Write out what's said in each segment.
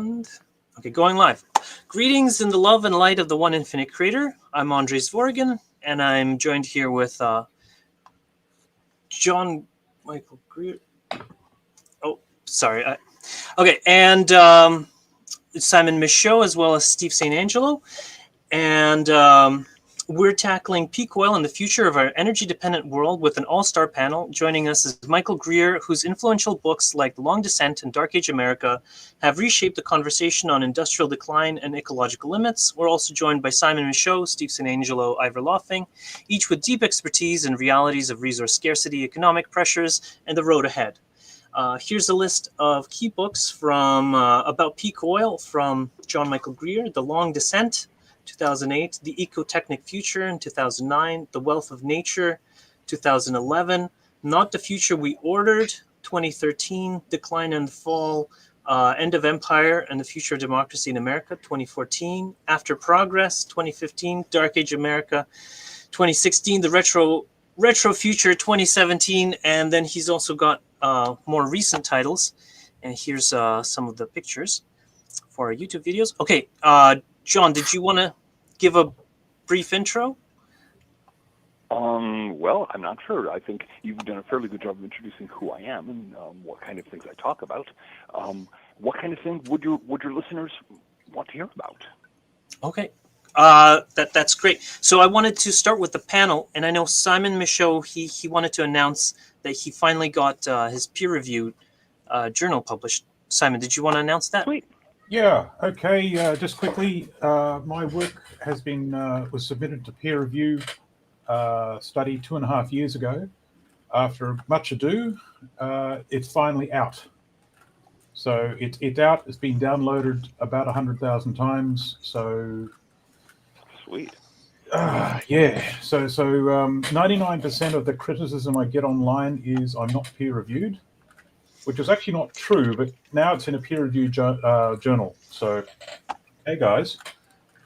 And okay, going live. Greetings in the love and light of the one infinite creator. I'm Andrii Zvorygin, and I'm joined here with John Michael Greer. Oh, sorry. Okay, and Simon Michaux, as well as Steve St. Angelo. And we're tackling peak oil and the future of our energy-dependent world with an all-star panel. Joining us is Michael Greer, whose influential books like Long Descent and Dark Age America have reshaped the conversation on industrial decline and ecological limits. We're also joined by Simon Michaux, Steve St. Angelo, Ivor Loffing, each with deep expertise in realities of resource scarcity, economic pressures, and the road ahead. Here's a list of key books from about peak oil from John Michael Greer: The Long Descent, 2008, The Ecotechnic Future in 2009, The Wealth of Nature, 2011, Not the Future We Ordered, 2013, Decline and Fall, End of Empire and the Future of Democracy in America, 2014, After Progress, 2015, Dark Age America, 2016, The Retro Future, 2017, and then he's also got more recent titles, and here's some of the pictures for our YouTube videos. Okay, John, did you want to give a brief intro? Well, I'm not sure. I think you've done a fairly good job of introducing who I am and what kind of things I talk about. What kind of things would your listeners want to hear about? Okay, that's great. So I wanted to start with the panel, and I know Simon Michaux, he wanted to announce that he finally got his peer-reviewed journal published. Simon, did you want to announce that? Sweet. Yeah, okay, just quickly, my work has been, was submitted to peer review study 2.5 years ago. After much ado, it's finally out. So it's out, it's been downloaded about 100,000 times, so... Sweet. Yeah, so 99% of the criticism I get online is I'm not peer reviewed, which is actually not true, but now it's in a peer-reviewed journal. So, hey guys.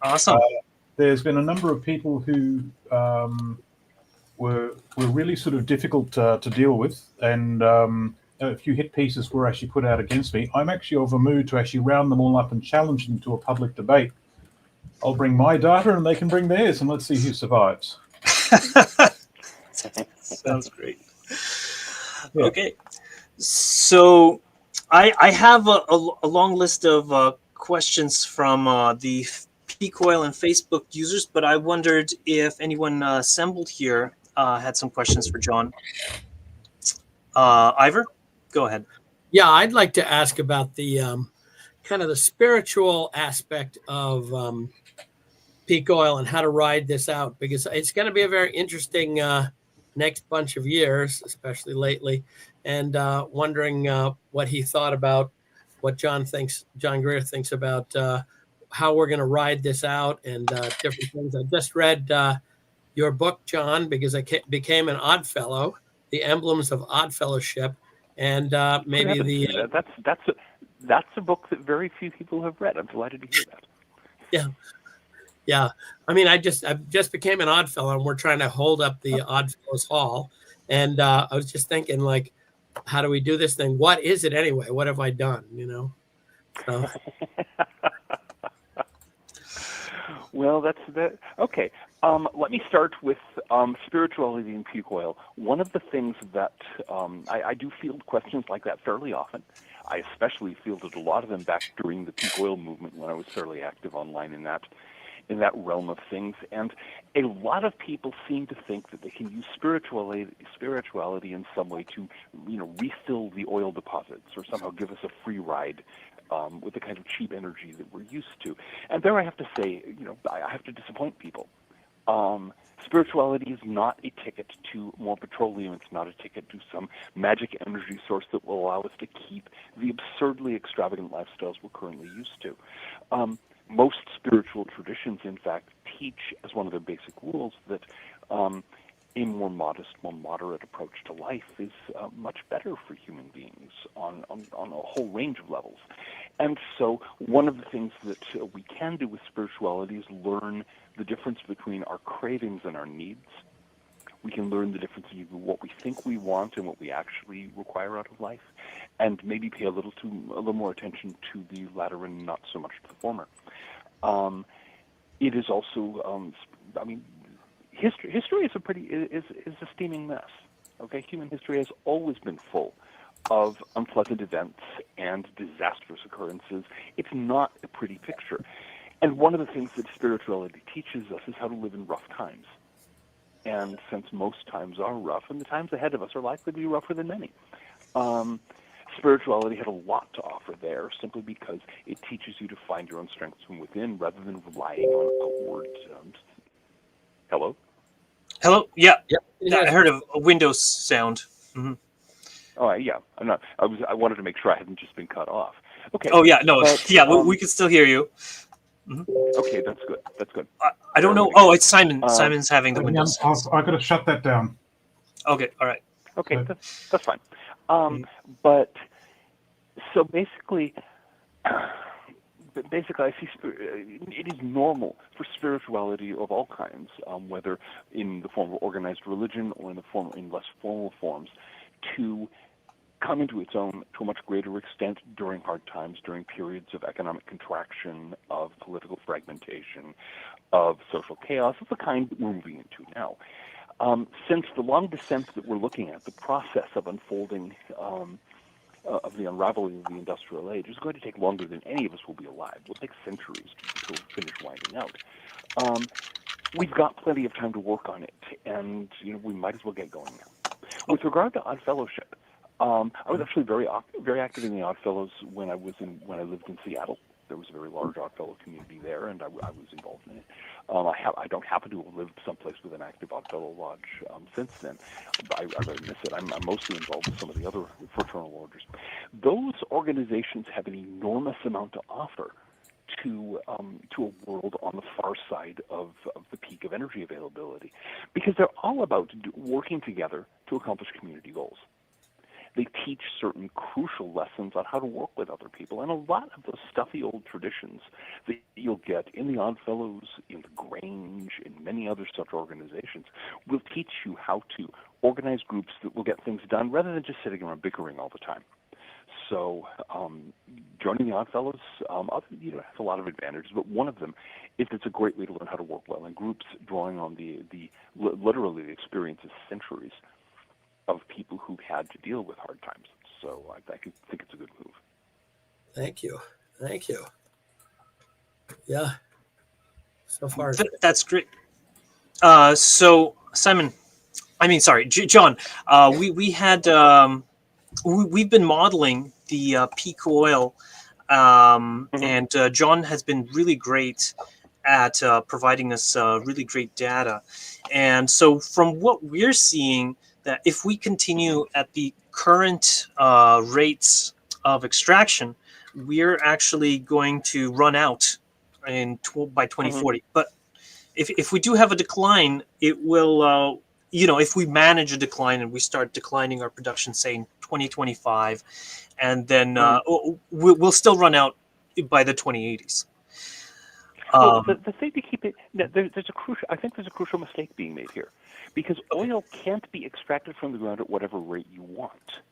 Awesome. There's been a number of people who were really sort of difficult to deal with, and a few hit pieces were actually put out against me. I'm actually of a mood to actually round them all up and challenge them to a public debate. I'll bring my data and they can bring theirs, and let's see who survives. Sounds great. Yeah. Okay. So I have a long list of questions from the Peak Oil and Facebook users, but I wondered if anyone assembled here had some questions for John. Ivor, go ahead. Yeah, I'd like to ask about the kind of the spiritual aspect of peak oil and how to ride this out, because it's going to be a very interesting next bunch of years, especially lately, and wondering what he thought about what John Greer thinks about how we're going to ride this out and different things. I just read your book, John, because I became an Odd Fellow, The Emblems of Odd Fellowship, and maybe the... That's a book that very few people have read. I'm delighted to hear that. Yeah. Yeah, I mean, I just became an Odd Fellow, and we're trying to hold up the Odd Fellows Hall. And I was just thinking, like, how do we do this thing? What is it anyway? What have I done? You know. So. Well, that's that. Okay. Let me start with spirituality and peak oil. One of the things that I do field questions like that fairly often. I especially fielded a lot of them back during the peak oil movement when I was fairly active online in that realm of things. And a lot of people seem to think that they can use spirituality in some way to, refill the oil deposits or somehow give us a free ride with the kind of cheap energy that we're used to. And there I have to say, I have to disappoint people. Spirituality is not a ticket to more petroleum. It's not a ticket to some magic energy source that will allow us to keep the absurdly extravagant lifestyles we're currently used to. Most spiritual traditions, in fact, teach as one of their basic rules that a more modest, more moderate approach to life is much better for human beings on a whole range of levels. And so one of the things that we can do with spirituality is learn the difference between our cravings and our needs. We can learn the difference between what we think we want and what we actually require out of life, and maybe pay a little more attention to the latter and not so much to the former. It is also, history is a steaming mess. Okay, human history has always been full of unpleasant events and disastrous occurrences. It's not a pretty picture. And one of the things that spirituality teaches us is how to live in rough times. And since most times are rough, and the times ahead of us are likely to be rougher than many, spirituality had a lot to offer there, simply because it teaches you to find your own strengths from within rather than relying on outward. Hello? Hello? Yeah. Yep. I heard a Windows sound. Mm-hmm. Oh, yeah. I wanted to make sure I hadn't just been cut off. Okay. Oh, yeah. No. But, yeah, we can still hear you. Mm-hmm. Okay, that's good. That's good. I don't know. Oh, it's Simon. Simon's having the Yeah, Windows. I've got to shut that down. Okay. All right. Okay, So- that's fine. But so basically, I see it is normal for spirituality of all kinds, whether in the form of organized religion or in less formal forms, to come into its own to a much greater extent during hard times, during periods of economic contraction, of political fragmentation, of social chaos, of the kind that we're moving into now. Since the long descent that we're looking at, the process of unfolding of the unraveling of the industrial age is going to take longer than any of us will be alive. It will take centuries to finish winding out. We've got plenty of time to work on it, and we might as well get going now. With regard to Odd Fellowship, I was actually very active in the Odd Fellows when I lived in Seattle. There was a very large Odd Fellow community there, and I was involved in it. I don't happen to have lived someplace with an active Odd Fellow lodge since then. I really miss it. I'm mostly involved with some of the other fraternal orders. Those organizations have an enormous amount to offer to a world on the far side of the peak of energy availability, because they're all about working together to accomplish community goals. They teach certain crucial lessons on how to work with other people, and a lot of those stuffy old traditions that you'll get in the Odd Fellows, in the Grange, in many other such organizations will teach you how to organize groups that will get things done rather than just sitting around bickering all the time. So joining the Odd Fellows has a lot of advantages, but one of them is it's a great way to learn how to work well in groups, drawing on literally the experiences centuries of people who've had to deal with hard times. So I think it's a good move. Thank you. Yeah. So far, That's great. So Simon, John, we had we've been modeling the peak oil, and John has been really great at providing us really great data. And so from what we're seeing, that if we continue at the current rates of extraction, we're actually going to run out by 2040. But if we do have a decline, it will, if we manage a decline and we start declining our production, say in 2025, and then we'll still run out by the 2080s. Well, the thing to keep it, there's a crucial mistake being made here, because oil can't be extracted from the ground at whatever rate you want.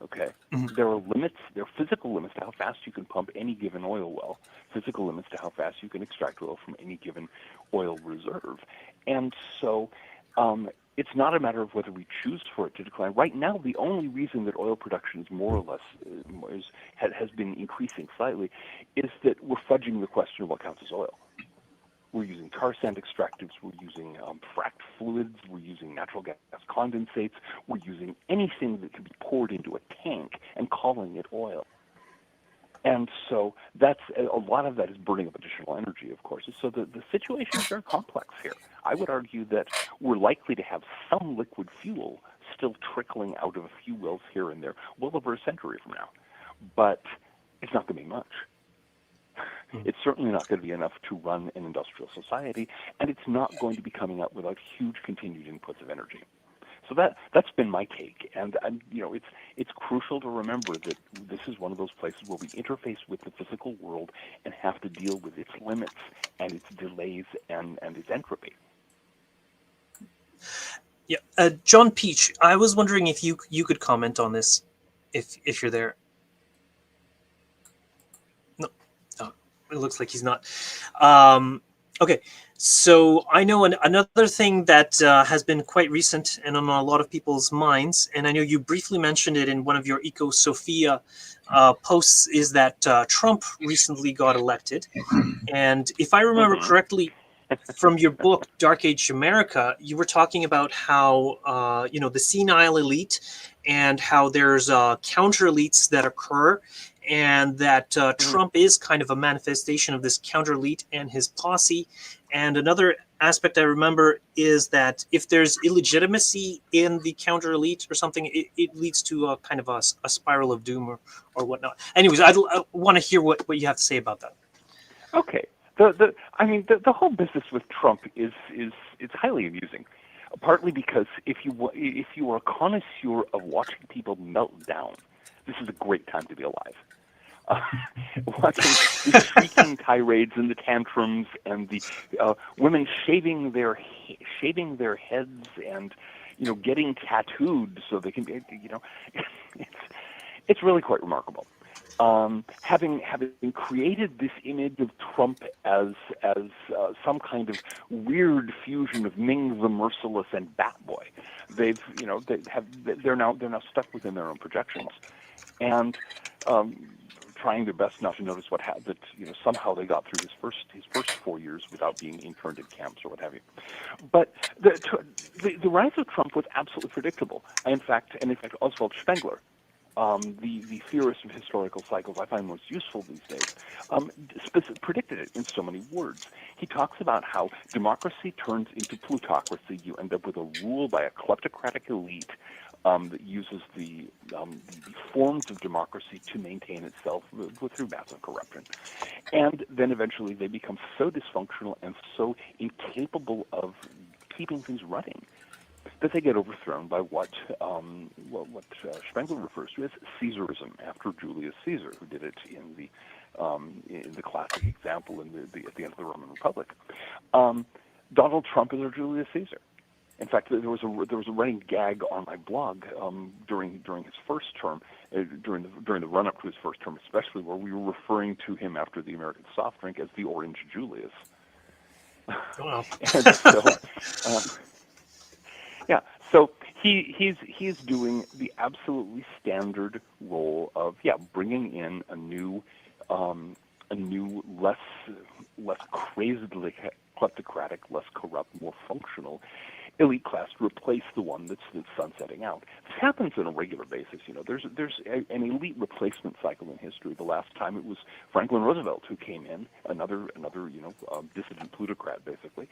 Okay, there are limits. There are physical limits to how fast you can pump any given oil well. Physical limits to how fast you can extract oil from any given oil reserve, and so it's not a matter of whether we choose for it to decline. Right now, the only reason that oil production is more or less has been increasing slightly is that we're fudging the question of what counts as oil. We're using tar sand extractives, we're using fracked fluids, we're using natural gas condensates, we're using anything that can be poured into a tank and calling it oil. And so that's a lot of that is burning up additional energy, of course. So the situation is very complex here. I would argue that we're likely to have some liquid fuel still trickling out of a few wells here and there well over a century from now. But it's not going to be much. It's certainly not going to be enough to run an industrial society, and it's not going to be coming out without huge continued inputs of energy. So that's been my take, and it's crucial to remember that this is one of those places where we interface with the physical world and have to deal with its limits and its delays and its entropy. Yeah, John Peach, I was wondering if you could comment on this, if you're there. No, oh, it looks like he's not. Okay, so I know another thing that has been quite recent and on a lot of people's minds, and I know you briefly mentioned it in one of your Eco Sophia posts, is that Trump recently got elected. And if I remember correctly, from your book Dark Age America, you were talking about how the senile elite, and how there's counter elites that occur, and that Trump is kind of a manifestation of this counter elite and his posse. And another aspect I remember is that if there's illegitimacy in the counter elite or something, it leads to a kind of a spiral of doom or whatnot. Anyways, I want to hear what you have to say about that. Okay. The whole business with Trump is highly amusing, partly because if you are a connoisseur of watching people melt down, this is a great time to be alive. Watching the shrieking tirades and the tantrums and the women shaving their heads and getting tattooed so they can be it's really quite remarkable. Having created this image of Trump as some kind of weird fusion of Ming the Merciless and Batboy, they're now stuck within their own projections, and trying their best not to notice that somehow they got through his first 4 years without being interned in camps or what have you. But the rise of Trump was absolutely predictable. In fact, Oswald Spengler, the theorist of historical cycles I find most useful these days, predicted it in so many words. He talks about how democracy turns into plutocracy. You end up with a rule by a kleptocratic elite that uses the forms of democracy to maintain itself through massive corruption. And then eventually they become so dysfunctional and so incapable of keeping things running that they get overthrown by what Spengler refers to as Caesarism, after Julius Caesar, who did it in the classic example at the end of the Roman Republic. Donald Trump is our Julius Caesar. In fact, there was a running gag on my blog during his first term, during the run-up to his first term, especially, where we were referring to him after the American soft drink as the Orange Julius. Wow. And so, yeah, so he's doing the absolutely standard role of bringing in a new less crazedly kleptocratic, less corrupt, more functional elite class to replace the one that's sunsetting out. This happens on a regular basis. There's an elite replacement cycle in history. The last time it was Franklin Roosevelt who came in, another dissident plutocrat, basically,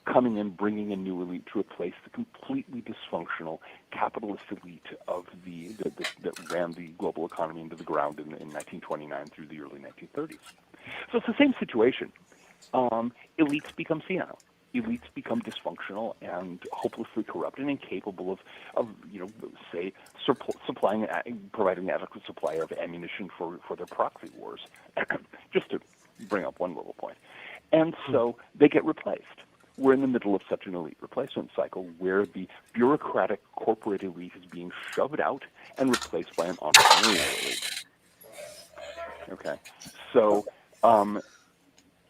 coming in, bringing a new elite to replace the completely dysfunctional capitalist elite of that ran the global economy into the ground in 1929 through the early 1930s. So it's the same situation. Elites become senile. Elites become dysfunctional and hopelessly corrupt and incapable of providing an adequate supply of ammunition for their proxy wars. Just to bring up one little point. And so they get replaced. We're in the middle of such an elite replacement cycle where the bureaucratic corporate elite is being shoved out and replaced by an entrepreneurial elite. Okay, so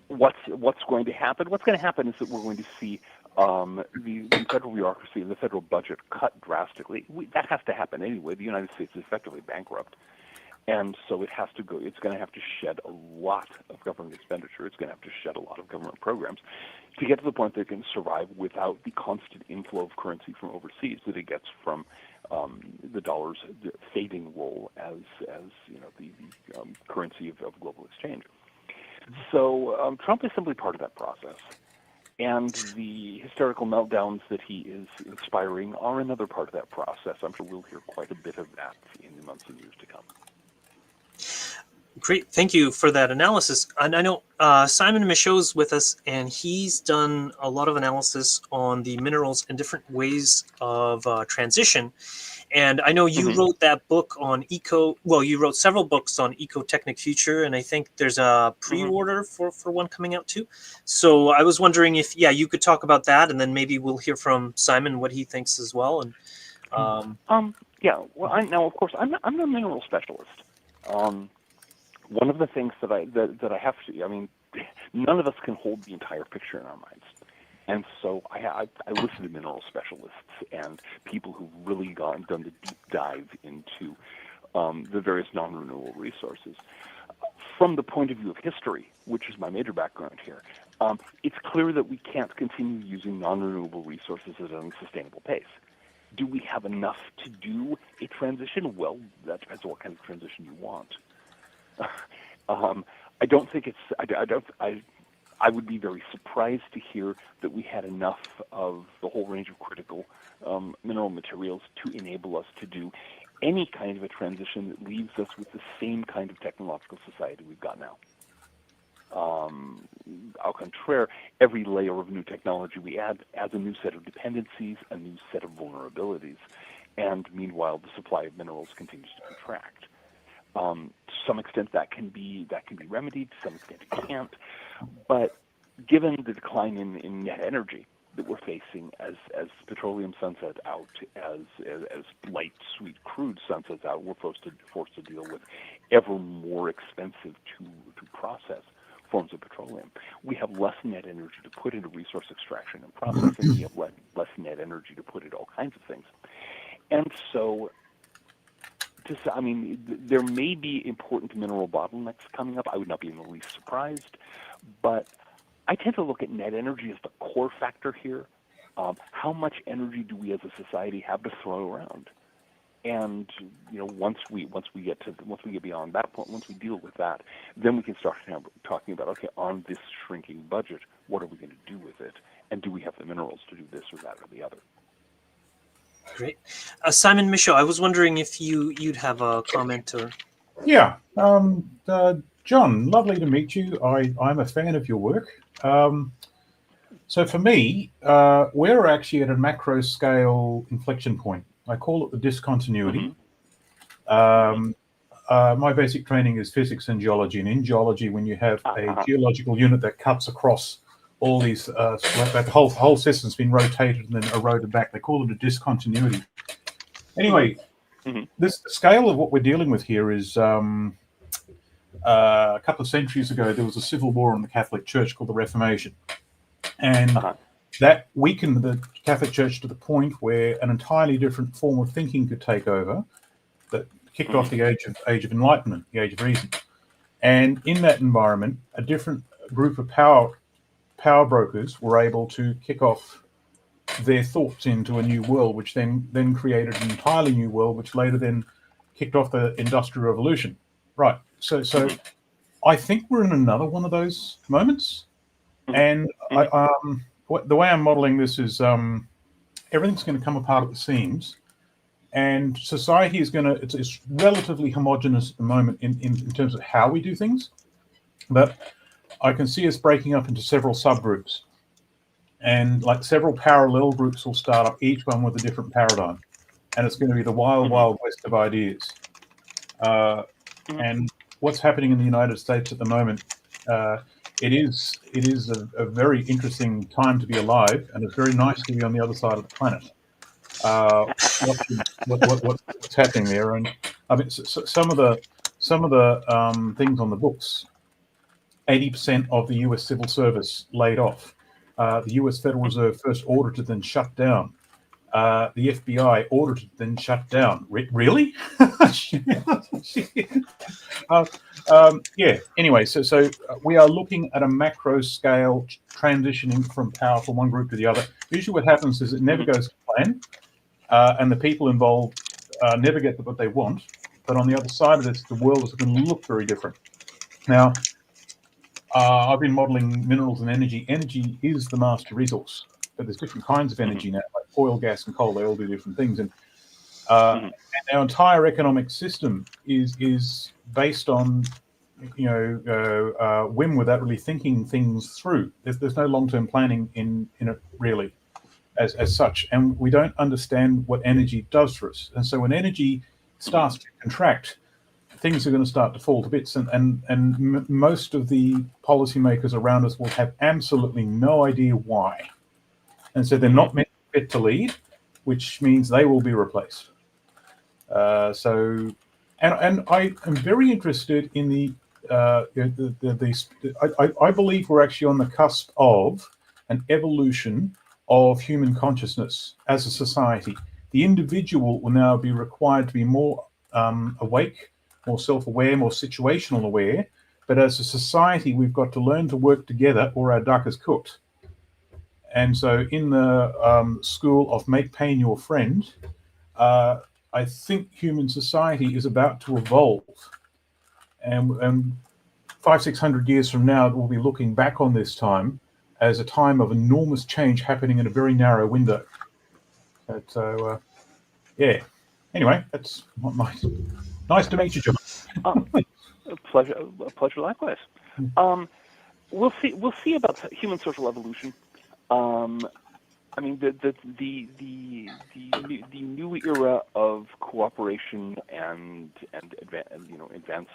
what's going to happen? What's going to happen is that we're going to see the federal bureaucracy and the federal budget cut drastically. That has to happen anyway. The United States is effectively bankrupt. And so it has to go. It's going to have to shed a lot of government expenditure. It's going to have to shed a lot of government programs to get to the point that it can survive without the constant inflow of currency from overseas that it gets from the dollar's fading role as the currency of global exchange. So Trump is simply part of that process. And the hysterical meltdowns that he is inspiring are another part of that process. I'm sure we'll hear quite a bit of that in the months and years to come. Great, thank you for that analysis. And I know Simon Michaux is with us, and he's done a lot of analysis on the minerals and different ways of transition. And I know you Mhm. wrote that book on you wrote several books on ecotechnic future, and I think there's a pre-order for one coming out too. So I was wondering if, you could talk about that, and then maybe we'll hear from Simon what he thinks as well. And Yeah. Well, now of course I'm a mineral specialist. One of the things that I have to, I mean, none of us can hold the entire picture in our minds. And so I listen to mineral specialists and people who've really done the deep dive into the various non-renewable resources. From the point of view of history, which is my major background here, it's clear that we can't continue using non-renewable resources at an unsustainable pace. Do we have enough to do a transition? Well, that depends on what kind of transition you want. I don't think it's. I would be very surprised to hear that we had enough of the whole range of critical mineral materials to enable us to do any kind of a transition that leaves us with the same kind of technological society we've got now. Au contraire, every layer of new technology we add adds a new set of dependencies, a new set of vulnerabilities, and meanwhile the supply of minerals continues to contract. To some extent that can be remedied, to some extent it can't. But given the decline in net energy that we're facing as petroleum sunsets out, as light sweet crude sunsets out, we're forced to deal with ever more expensive to process forms of petroleum. We have less net energy to put into resource extraction and processing. We have less net energy to put into all kinds of things. And so, I mean, there may be important mineral bottlenecks coming up. I would not be in the least surprised. But I tend to look at net energy as the core factor here. How much energy do we as a society have to throw around? And once we get beyond that point, once we deal with that, then we can start talking about, okay, on this shrinking budget, what are we going to do with it, and do we have the minerals to do this or that or the other? Great, Simon Michaux, I was wondering if you'd have a comment or. Yeah, John, lovely to meet you. I'm a fan of your work. So for me, we're actually at a macro scale inflection point. I call it the discontinuity. My basic training is physics and geology. And in geology, when you have a geological unit that cuts across all these, that whole system's been rotated and then eroded back, they call it a discontinuity. Anyway, the scale of what we're dealing with here is a couple of centuries ago, there was a civil war in the Catholic Church called the Reformation. And that weakened the Catholic Church to the point where an entirely different form of thinking could take over that kicked off the age of enlightenment, the age of reason. And in that environment, a different group of power brokers were able to kick off their thoughts into a new world, which then created an entirely new world, which later then kicked off the Industrial Revolution. Right. So I think we're in another one of those moments. And the way I'm modeling this is everything's going to come apart at the seams, and society is it's relatively homogenous at the moment in terms of how we do things, but I can see us breaking up into several subgroups, and like several parallel groups will start up, each one with a different paradigm, and it's going to be the wild west of ideas. And what's happening in the United States at the moment, it is a very interesting time to be alive, and it's very nice to be on the other side of the planet. What's happening there? And I mean, some of the things on the books. 80% of the U.S. civil service laid off. The U.S. Federal Reserve first audited, then shut down. The FBI audited, then shut down. Really? Yeah. Anyway, so we are looking at a macro scale transitioning from power from one group to the other. Usually, what happens is it never goes to plan, and the people involved never get what they want. But on the other side of this, the world is going to look very different. Now, I've been modeling minerals and energy. Energy is the master resource, but there's different kinds of energy now, like oil, gas, and coal. They all do different things, and our entire economic system is based on whim without really thinking things through. There's no long-term planning in it really, as such, and we don't understand what energy does for us. And so when energy starts to contract, things are going to start to fall to bits, and most of the policymakers around us will have absolutely no idea why. And so they're not meant fit to lead, which means they will be replaced. And I am very interested in I believe we're actually on the cusp of an evolution of human consciousness as a society. The individual will now be required to be more awake, more self-aware, more situational aware. But as a society, we've got to learn to work together or our duck is cooked. And so in the school of make pain your friend, I think human society is about to evolve. And 500-600 years from now, we'll be looking back on this time as a time of enormous change happening in a very narrow window. So, yeah. Anyway, that's nice to meet you, John. A pleasure likewise. We'll see about human social evolution. I mean, the new era of cooperation and advanced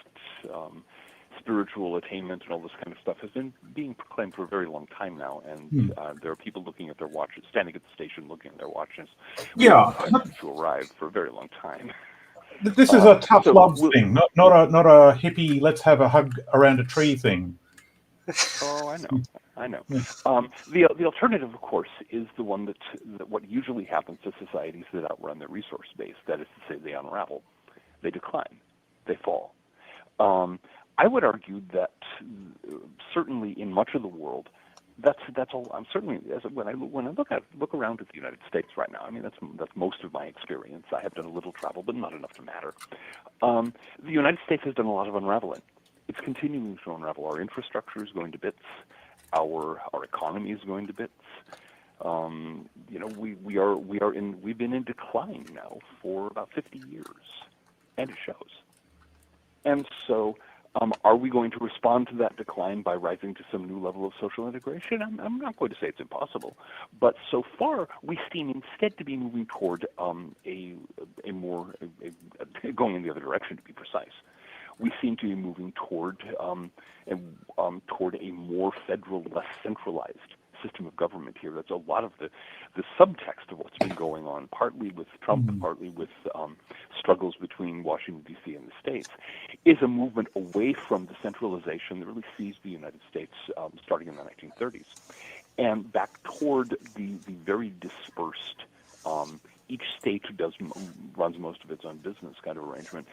spiritual attainment and all this kind of stuff has been being proclaimed for a very long time now, and there are people looking at their watches, standing at the station looking at their watches. Yeah, to arrive for a very long time. This is a tough love thing, not a hippie let's have a hug around a tree thing. Oh, I know. The alternative, of course, is the one that what usually happens to societies that outrun their resource base. That is to say, they unravel, they decline, they fall. I would argue that certainly in much of the world, that's all. I'm certainly when I look around at the United States right now. I mean, that's most of my experience. I have done a little travel, but not enough to matter. The United States has done a lot of unraveling. It's continuing to unravel. Our infrastructure is going to bits. Our economy is going to bits. We've been in decline now for about 50 years, and it shows. And so, are we going to respond to that decline by rising to some new level of social integration? I'm not going to say it's impossible, but so far we seem instead to be moving toward going in the other direction, to be precise. We seem to be moving toward a more federal, less centralized system of government here. That's a lot of the subtext of what's been going on, partly with Trump, partly with struggles between Washington, D.C. and the states, is a movement away from the centralization that really seized the United States starting in the 1930s, and back toward the very dispersed, each state runs most of its own business kind of arrangement,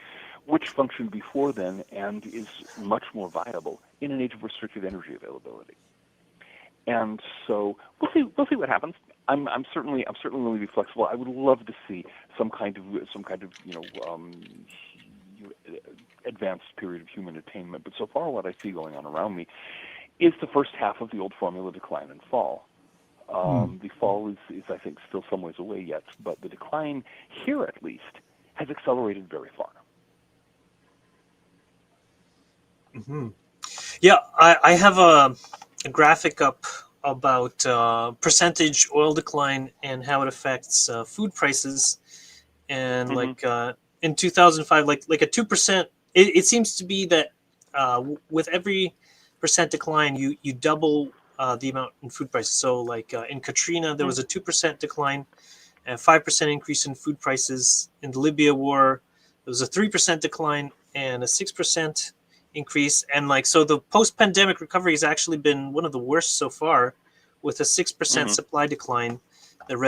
which functioned before then and is much more viable in an age of restricted energy availability. And so we'll see what happens. I'm certainly willing to be flexible. I would love to see some kind of advanced period of human attainment. But so far, what I see going on around me is the first half of the old formula: decline and fall. The fall is I think still some ways away yet, but the decline here at least has accelerated very far. Mm-hmm. Yeah, I have a graphic up about percentage oil decline and how it affects food prices, and like in 2005, like a 2%. It seems to be that with every % decline, you double the amount in food prices. So like in Katrina, there was a 2% decline, and 5% increase in food prices. In the Libya war, there was a 3% decline and a 6% increase. And like, so the post-pandemic recovery has actually been one of the worst so far, with a 6% supply decline that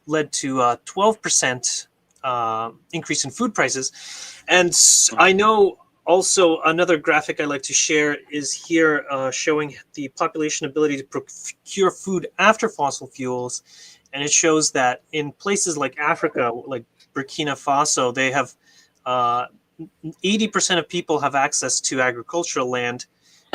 led to 12% increase in food prices. And I know also another graphic I like to share is here showing the population ability to procure food after fossil fuels. And it shows that in places like Africa, like Burkina Faso, they have 80% of people have access to agricultural land.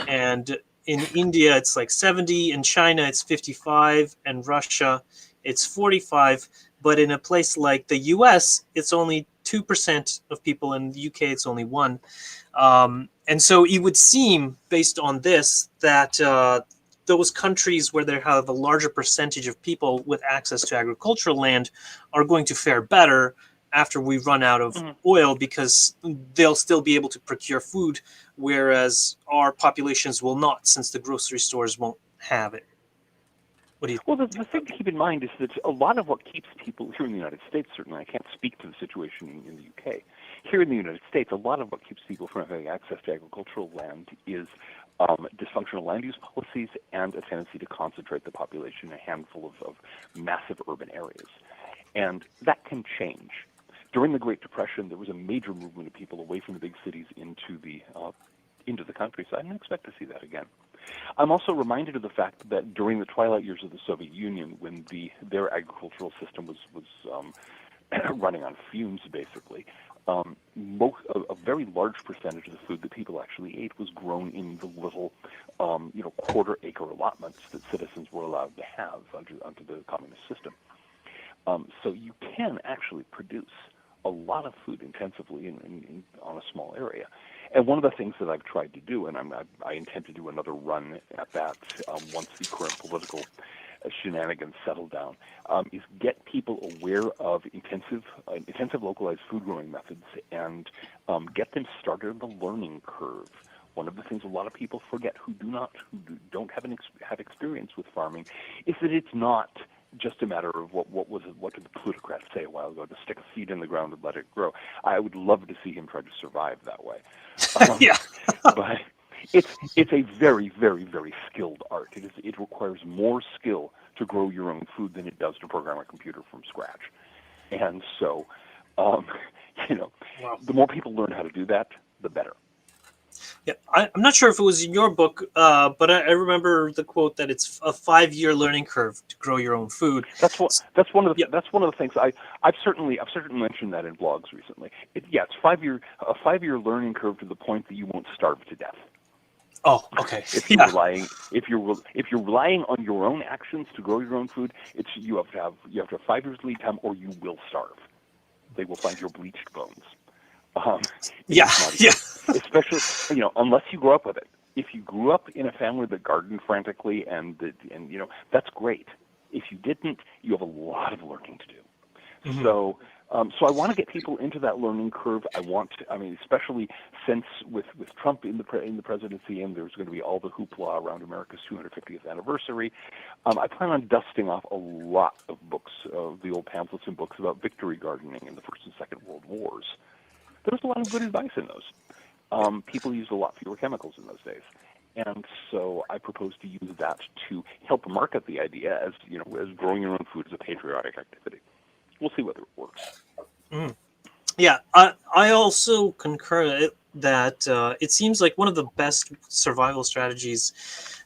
And in India, it's like 70. In China, it's 55. And Russia, it's 45. But in a place like the US, it's only 2% of people. In the UK, it's only 1%. And so it would seem, based on this, that those countries where they have a larger percentage of people with access to agricultural land are going to fare better after we run out of oil, because they'll still be able to procure food, whereas our populations will not, since the grocery stores won't have it. What do you Well, the thing to keep in mind is that a lot of what keeps people here in the United States, certainly I can't speak to the situation in the UK. Here in the United States, a lot of what keeps people from having access to agricultural land is dysfunctional land use policies and a tendency to concentrate the population in a handful of massive urban areas. And that can change. During the Great Depression, there was a major movement of people away from the big cities into the countryside, and I expect to see that again. I'm also reminded of the fact that during the twilight years of the Soviet Union, when their agricultural system was running on fumes, basically, a very large percentage of the food that people actually ate was grown in the little, quarter-acre allotments that citizens were allowed to have under the communist system. So you can actually produce a lot of food intensively on a small area. And one of the things that I've tried to do, and I intend to do another run at that once the current political shenanigans settle down, is get people aware of intensive localized food growing methods and get them started on the learning curve. One of the things a lot of people forget who don't have experience with farming is that it's not just a matter of what did the plutocrat say a while ago, to stick a seed in the ground and let it grow. I would love to see him try to survive that way. Yeah. But it's a very, very, very skilled art. It requires more skill to grow your own food than it does to program a computer from scratch. And so, Wow. the more people learn how to do that, the better. Yeah, I'm not sure if it was in your book, but I remember the quote that it's a 5-year learning curve to grow your own food. That's one of the things I've certainly mentioned that in blogs recently. It's a 5-year learning curve to the point that you won't starve to death. Oh, okay. If you're relying on your own actions to grow your own food, you have to have 5 years lead time, or you will starve. They will find your bleached bones. Especially, unless you grow up with it. If you grew up in a family that gardened frantically, and that's great. If you didn't, you have a lot of learning to do. Mm-hmm. So I want to get people into that learning curve. Especially since with Trump in the presidency, and there's going to be all the hoopla around America's 250th anniversary. I plan on dusting off a lot of books, the old pamphlets and books about victory gardening in the First and Second World Wars. There's a lot of good advice in those. People used a lot fewer chemicals in those days. And so I propose to use that to help market the idea as growing your own food is a patriotic activity. We'll see whether it works. Mm. Yeah, I also concur that it seems like one of the best survival strategies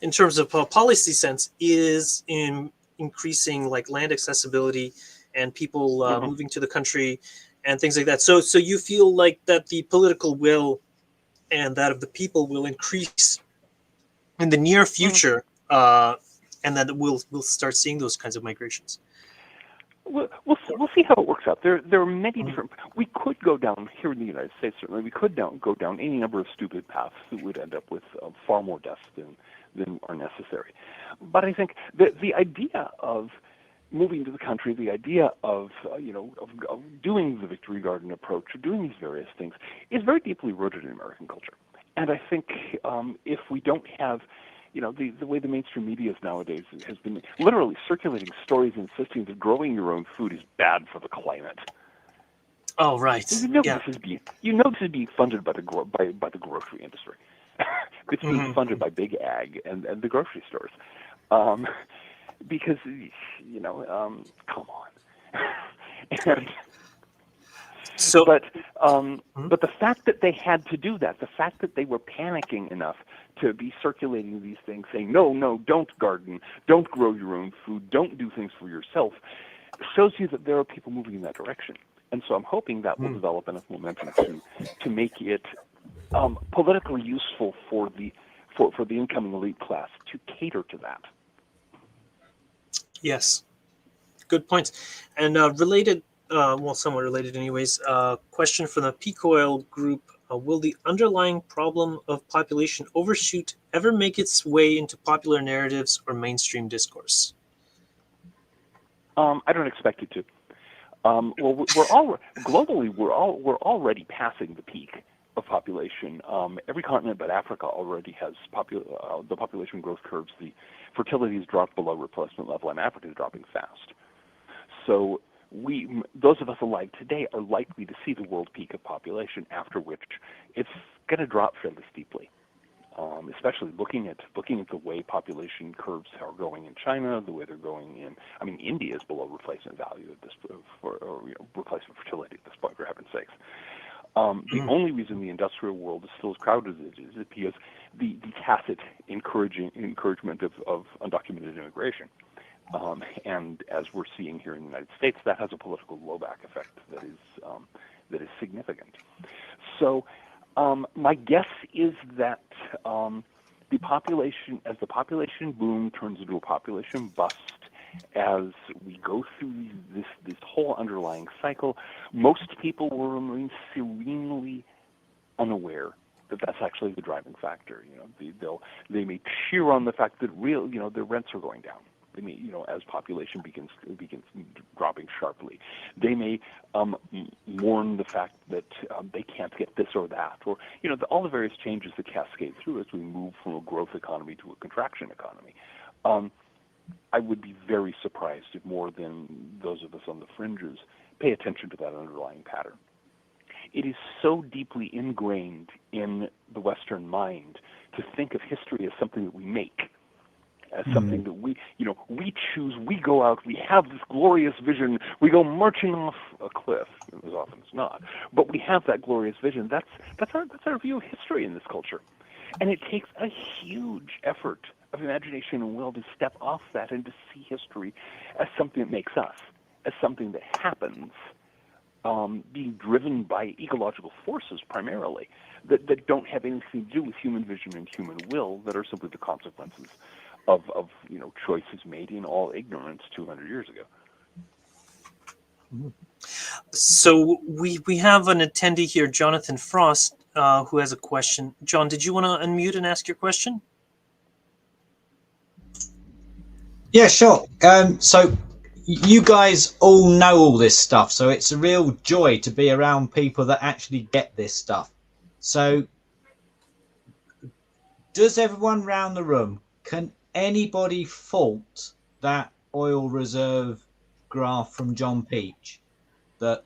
in terms of policy sense is in increasing land accessibility and people moving to the country and things like that. So you feel like that the political will and that of the people will increase in the near future, and that we'll start seeing those kinds of migrations. We'll see how it works out. There are many different. We could go down here in the United States. Certainly, we could go down any number of stupid paths that would end up with far more deaths than are necessary. But I think the idea of moving to the country, the idea of doing the victory garden approach, or doing these various things, is very deeply rooted in American culture. And I think if we don't have, the way the mainstream media is nowadays has been literally circulating stories insisting that growing your own food is bad for the climate. Oh, right. This is being funded by the grocery industry. It's being funded by Big Ag and the grocery stores. Because, come on. But the fact that they had to do that, the fact that they were panicking enough to be circulating these things saying, no, don't garden, don't grow your own food, don't do things for yourself, shows you that there are people moving in that direction. And so I'm hoping that will develop enough momentum to make it politically useful for the incoming elite class to cater to that. Yes, good points. And related, somewhat related anyways, question from the peak oil group will the underlying problem of population overshoot ever make its way into popular narratives or mainstream discourse? I don't expect it to. Well, globally we're already passing the peak of population. Every continent but Africa already has the population growth curves. The fertility has dropped below replacement level, and Africa is dropping fast. So those of us alive today are likely to see the world peak of population, after which it's going to drop fairly steeply. Especially looking at the way population curves are going in China, the way they're going in. I mean, India is below replacement value at this replacement fertility at this point, for heaven's sakes. The only reason the industrial world is still as crowded as it is because the tacit encouragement of undocumented immigration. And as we're seeing here in the United States, that has a political blowback effect that is significant. So my guess is that the population boom turns into a population bust as we go through this whole underlying cycle. Most people will remain serenely unaware that that's actually the driving factor. They may cheer on the fact that their rents are going down. They may, as population begins dropping sharply, they may mourn the fact that they can't get this or that, or all the various changes that cascade through as we move from a growth economy to a contraction economy. I would be very surprised if more than those of us on the fringes pay attention to that underlying pattern. It is so deeply ingrained in the Western mind to think of history as something that we make, as something that we choose, we go out, we have this glorious vision, we go marching off a cliff, as often as not, but we have that glorious vision. That's our view of history in this culture. And it takes a huge effort of imagination and will to step off that and to see history as something that makes us, as something that happens, being driven by ecological forces primarily, that don't have anything to do with human vision and human will, that are simply the consequences of choices made in all ignorance 200 years ago. So we have an attendee here, Jonathan Frost, who has a question. John, did you want to unmute and ask your question? Yeah, sure. So you guys all know all this stuff, so it's a real joy to be around people that actually get this stuff. So does everyone around the room, can anybody fault that oil reserve graph from John Peach that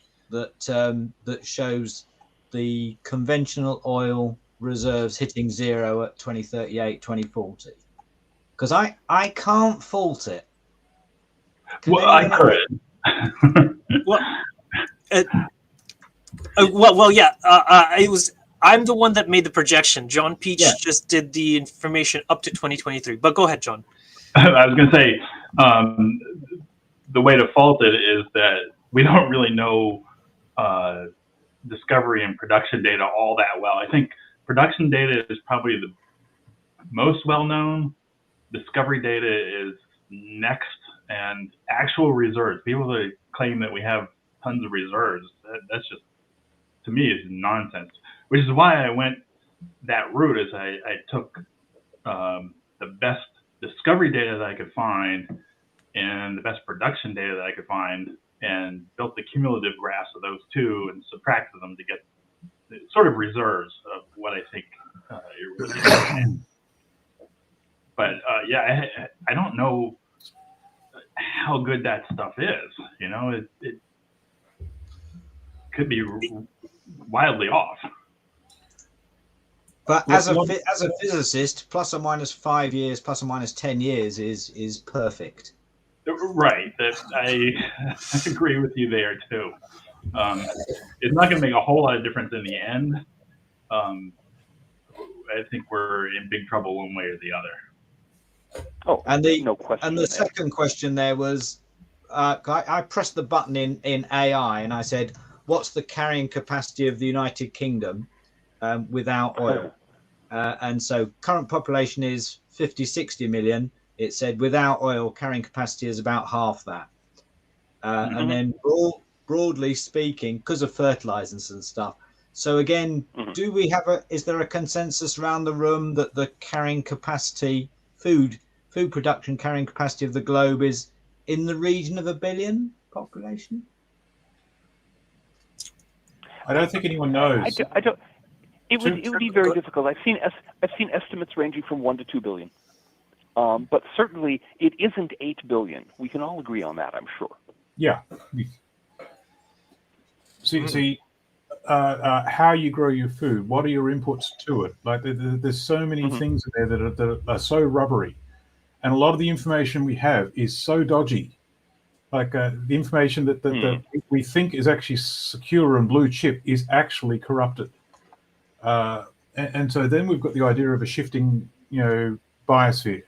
shows the conventional oil reserves hitting zero at 2038, 2040? Because I can't fault it. Well, I could. Yeah. It was. I'm the one that made the projection. John Peach just did the information up to 2023. But go ahead, John. I was going to say the way to fault it is that we don't really know discovery and production data all that well. I think production data is probably the most well known. Discovery data is next, and actual reserves. People that claim that we have tons of reserves, that's just, to me, is nonsense. Which is why I went that route. Is I took the best discovery data that I could find and the best production data that I could find, and built the cumulative graphs of those two and subtracted them to get sort of reserves of what I think it really is. But I don't know how good that stuff is. It could be wildly off. But as a physicist, plus or minus 5 years, plus or minus 10 years is perfect. Right. I agree with you there too. It's not going to make a whole lot of difference in the end. I think we're in big trouble one way or the other. Oh, and no question. And the second question there was, I pressed the button in AI and I said, "What's the carrying capacity of the United Kingdom without oil?" And so current population is 50-60 million. It said without oil, carrying capacity is about half that. And then broadly speaking, because of fertilizers and stuff, So again, Mhm. do we have is there a consensus around the room that the carrying capacity, food production carrying capacity of the globe is in the region of 1 billion population? I don't think anyone I knows. don't. It would be very difficult. I've seen estimates ranging from 1 to 2 billion, but certainly it isn't 8 billion. We can all agree on that, I'm sure. Yeah. See, how you grow your food, what are your inputs to it? Like there's so many things in there that are so rubbery, and a lot of the information we have is so dodgy. Like the information that we think is actually secure and blue chip is actually corrupted. And so then we've got the idea of a shifting, biosphere,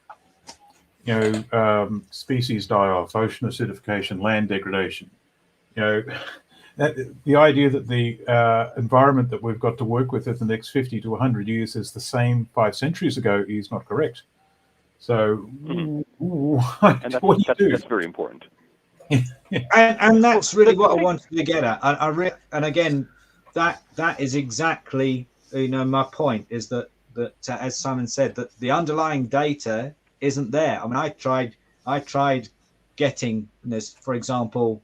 species die-off, ocean acidification, land degradation. The idea that the environment that we've got to work with in the next 50 to 100 years is the same 5 centuries ago is not correct. So, And what do you do? That's very important. And that's really what I wanted to get at. And again, that is exactly my point is that as Simon said, that the underlying data isn't there. I mean, I tried getting this, for example,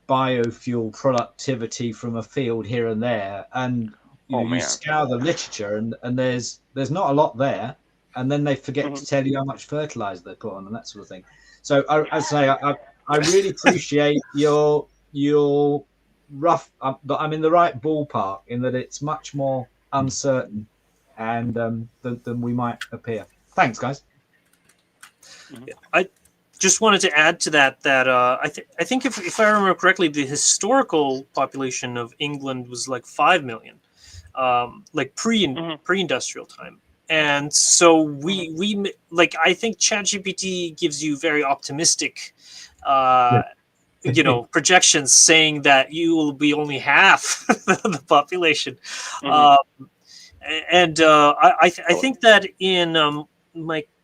biofuel productivity from a field here and there, and you scour the literature and there's not a lot there, and then they forget to tell you how much fertilizer they put on and that sort of thing. So I really appreciate your rough. I'm in the right ballpark in that it's much more uncertain and than we might appear. Thanks, guys. I just wanted to add to that I think if I remember correctly, the historical population of England was like 5 million, like pre-industrial time. And so we like, I think ChatGPT gives you very optimistic projections saying that you will be only half the population. I think that in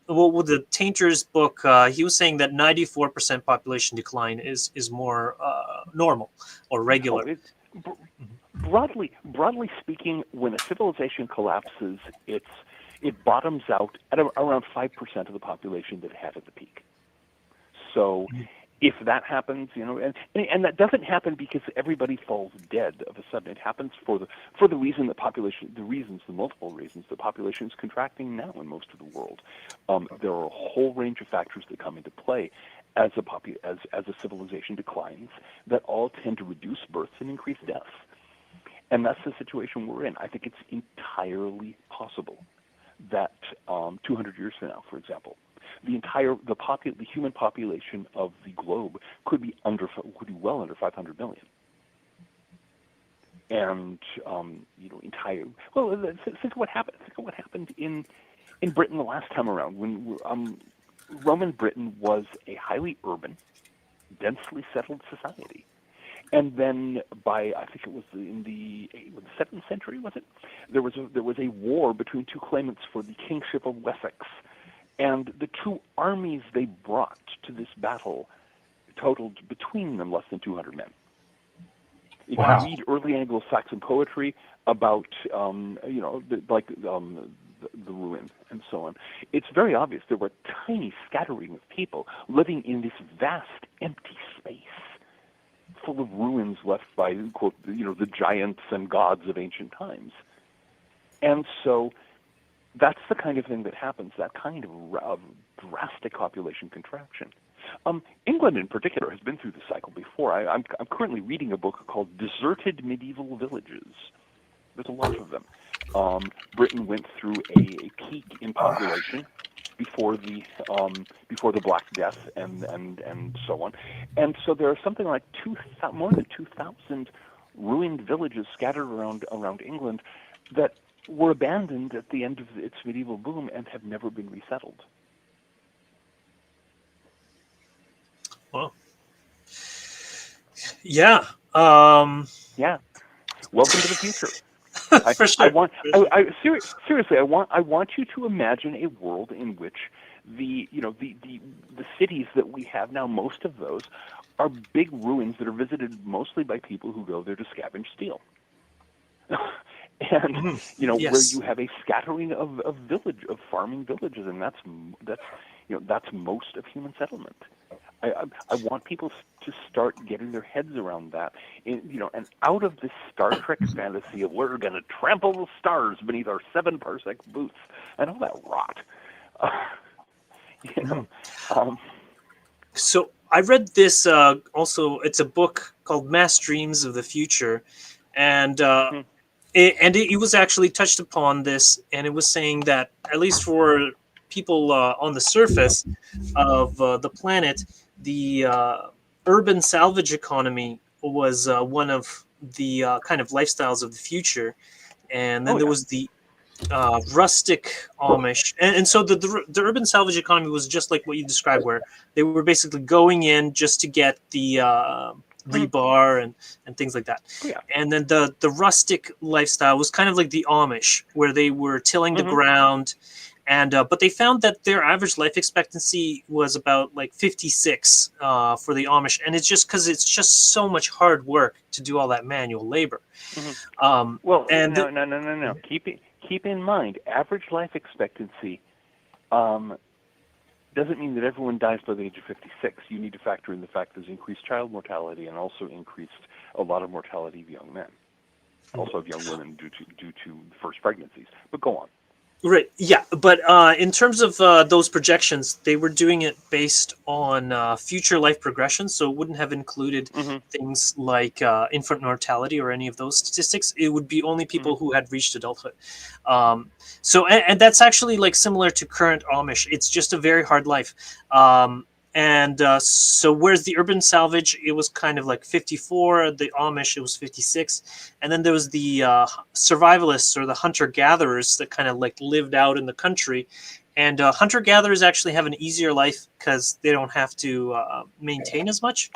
with the Tainter's book, he was saying that 94% population decline is more normal or regular. Broadly speaking, when a civilization collapses, it bottoms out at around 5% of the population that it had at the peak. So if that happens, and that doesn't happen because everybody falls dead of a sudden. It happens for the reason that the multiple reasons the population is contracting now in most of the world. There are a whole range of factors that come into play as a civilization declines that all tend to reduce births and increase deaths. And that's the situation we're in. I think it's entirely possible that 200 years from now, for example, the human population of the globe could be well under 500 million. And think of what happened in Britain the last time around when Roman Britain was a highly urban, densely settled society. And then I think it was in the 7th century, was it? There was a war between two claimants for the kingship of Wessex, and the two armies they brought to this battle totaled between them less than 200 men. If you read early Anglo-Saxon poetry about the ruin and so on, it's very obvious there were a tiny scattering of people living in this vast empty space, full of ruins left by, quote, the giants and gods of ancient times. And so that's the kind of thing that happens, that kind of drastic population contraction. England in particular has been through the cycle before. I'm currently reading a book called Deserted Medieval Villages. There's a lot of them. Britain went through a peak in population before the Black Death and so on, and so there are something like more than 2,000 ruined villages scattered around England that were abandoned at the end of its medieval boom and have never been resettled. Well, yeah. Yeah. Welcome to the future. For sure. Seriously, I want you to imagine a world in which the cities that we have now, most of those are big ruins that are visited mostly by people who go there to scavenge steel. and where Yes. you have a scattering of farming villages, and that's most of human settlement. I want people to start getting their heads around that, and out of this Star Trek fantasy of we're going to trample the stars beneath our 7-parsec boots and all that rot. So I read this also. It's a book called Mass Dreams of the Future, and it was actually touched upon this, and it was saying that at least for people on the surface of the planet, the urban salvage economy was one of the kind of lifestyles of the future, and then there was the rustic Amish, and so the urban salvage economy was just like what you described, where they were basically going in just to get the rebar and things like that. And then the rustic lifestyle was kind of like the Amish, where they were tilling the ground, and but they found that their average life expectancy was about like 56 for the Amish, and it's just because it's just so much hard work to do all that manual labor. Well, and no. Keep in mind, average life expectancy doesn't mean that everyone dies by the age of 56. You need to factor in the fact there's increased child mortality and also a lot of mortality of young men, also of young women due to first pregnancies. But go on. Right. Yeah. But in terms of those projections, they were doing it based on future life progression. So it wouldn't have included things like infant mortality or any of those statistics. It would be only people who had reached adulthood. And that's actually like similar to current Amish. It's just a very hard life. So whereas the urban salvage, it was kind of like 54, the Amish, it was 56. And then there was the survivalists or the hunter-gatherers that kind of like lived out in the country. And hunter-gatherers actually have an easier life because they don't have to maintain as much.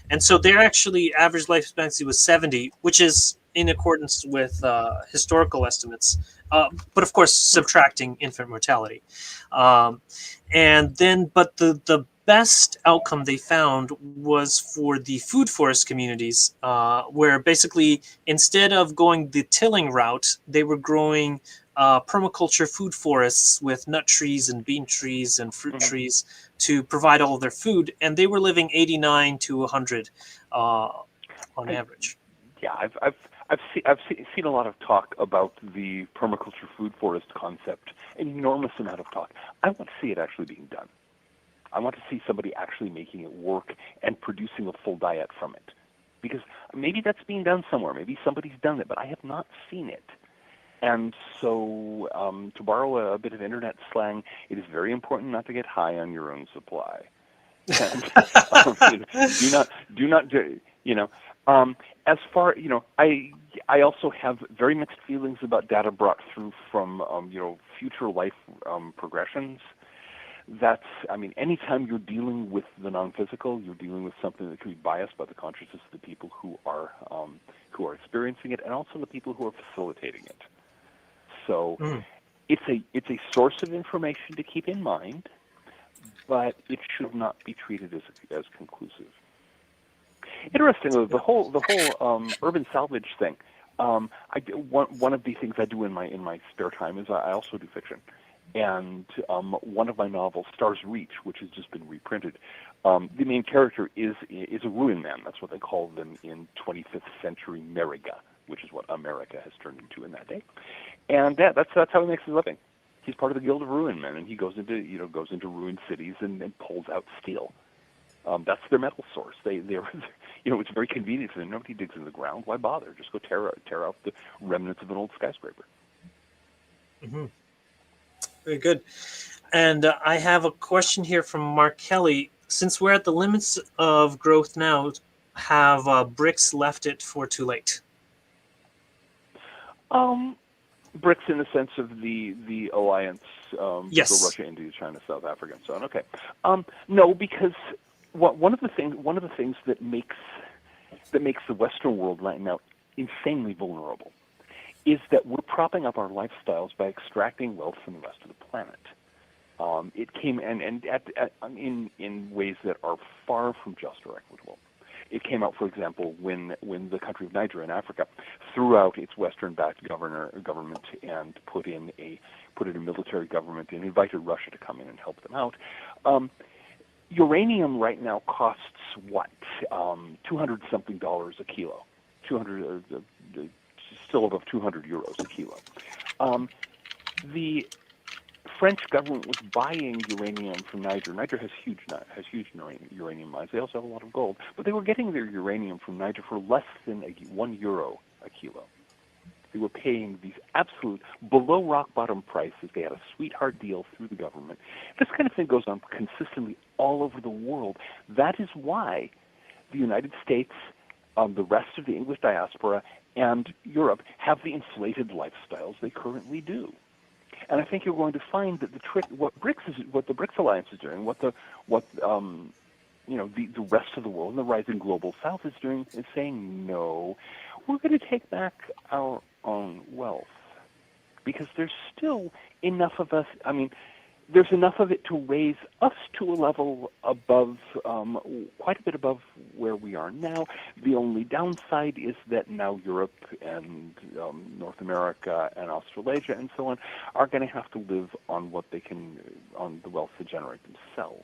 And so their actually average life expectancy was 70, which is in accordance with historical estimates. But of course, subtracting infant mortality. But the best outcome they found was for the food forest communities, where basically instead of going the tilling route, they were growing permaculture food forests with nut trees and bean trees and fruit trees to provide all of their food, and they were living 89 to 100 on average. Yeah, I've seen a lot of talk about the permaculture food forest concept, an enormous amount of talk. I want to see it actually being done. I want to see somebody actually making it work and producing a full diet from it. Because maybe that's being done somewhere. Maybe somebody's done it, but I have not seen it. And so, to borrow a bit of internet slang, it is very important not to get high on your own supply. And, do not, as far, I also have very mixed feelings about data brought through from, future life progressions. Anytime you're dealing with the non-physical, you're dealing with something that can be biased by the consciousness of the people who are experiencing it, and also the people who are facilitating it. So it's a source of information to keep in mind, but it should not be treated as conclusive. Interestingly, the whole urban salvage thing. One of the things I do in my spare time is I also do fiction. And one of my novels, Stars Reach, which has just been reprinted, the main character is a ruin man. That's what they call them in 25th century America, which is what America has turned into in that day. And that's how he makes his living. He's part of the Guild of Ruin Men, and he goes into ruined cities and pulls out steel. That's their metal source. It's very convenient for them. Nobody digs in the ground. Why bother? Just go tear out the remnants of an old skyscraper. Mm-hmm. Very good. And I have a question here from Mark Kelly. Since we're at the limits of growth now, have BRICS left it for too late? BRICS in the sense of the alliance, yes. So Russia, India, China, South Africa, and so on. Okay. No, because one of the things that makes the Western world right now insanely vulnerable is that we're propping up our lifestyles by extracting wealth from the rest of the planet. It came in ways that are far from just or equitable. It came out, for example, when the country of Niger in Africa threw out its Western-backed government and put in a military government and invited Russia to come in and help them out. Uranium right now costs what, $200-something a kilo, 200, still above 200 euros a kilo. The French government was buying uranium from Niger. Niger has huge uranium mines. They also have a lot of gold, but they were getting their uranium from Niger for less than €1 a kilo. They were paying these absolute below rock bottom prices. They had a sweetheart deal through the government. This kind of thing goes on consistently all over the world. That is why the United States, the rest of the English diaspora, and Europe have the inflated lifestyles they currently do. And I think you're going to find that the BRICS Alliance is doing, the rest of the world and the rising global South is doing, is saying, no, we're going to take back our own wealth, because there's still enough of us. I mean, there's enough of it to raise us to a level above, quite a bit above where we are now. The only downside is that now Europe and North America and Australasia and so on are going to have to live on what they can, on the wealth they generate themselves.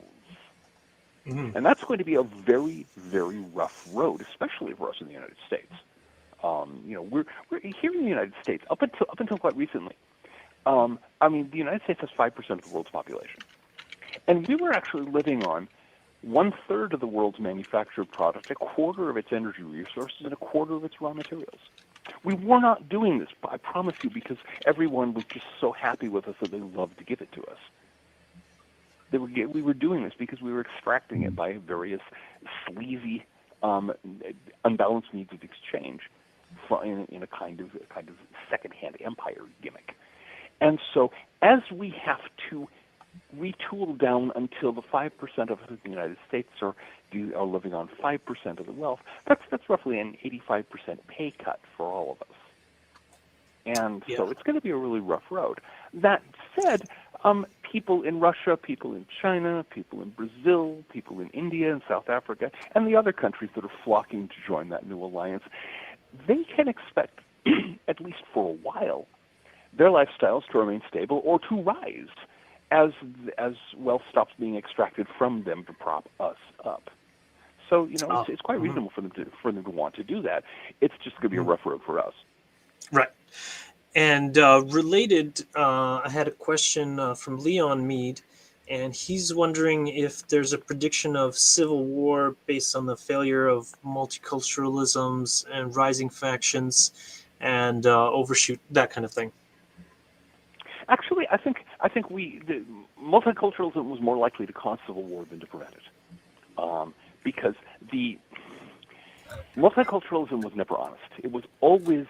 Mm-hmm. And that's going to be a very, very rough road, especially for us in the United States. We're here in the United States up until quite recently. The United States has 5% of the world's population. And we were actually living on 1/3 of the world's manufactured product, 1/4 of its energy resources, and 1/4 of its raw materials. We were not doing this, I promise you, because everyone was just so happy with us that they loved to give it to us. We were doing this because we were extracting it by various sleazy, unbalanced needs of exchange in a kind of second-hand empire gimmick. And so as we have to retool down until the 5% of us in the United States are living on 5% of the wealth, that's roughly an 85% pay cut for all of us. And so it's going to be a really rough road. That said, people in Russia, people in China, people in Brazil, people in India and South Africa, and the other countries that are flocking to join that new alliance, they can expect, at least for a while, their lifestyles to remain stable or to rise as wealth stops being extracted from them to prop us up. So it's quite reasonable for them to want to do that. It's just going to be a rough road for us. Right. And related, I had a question from Leon Mead, and he's wondering if there's a prediction of civil war based on the failure of multiculturalisms and rising factions and overshoot, that kind of thing. Actually, I think multiculturalism was more likely to cause civil war than to prevent it, because the multiculturalism was never honest. It was always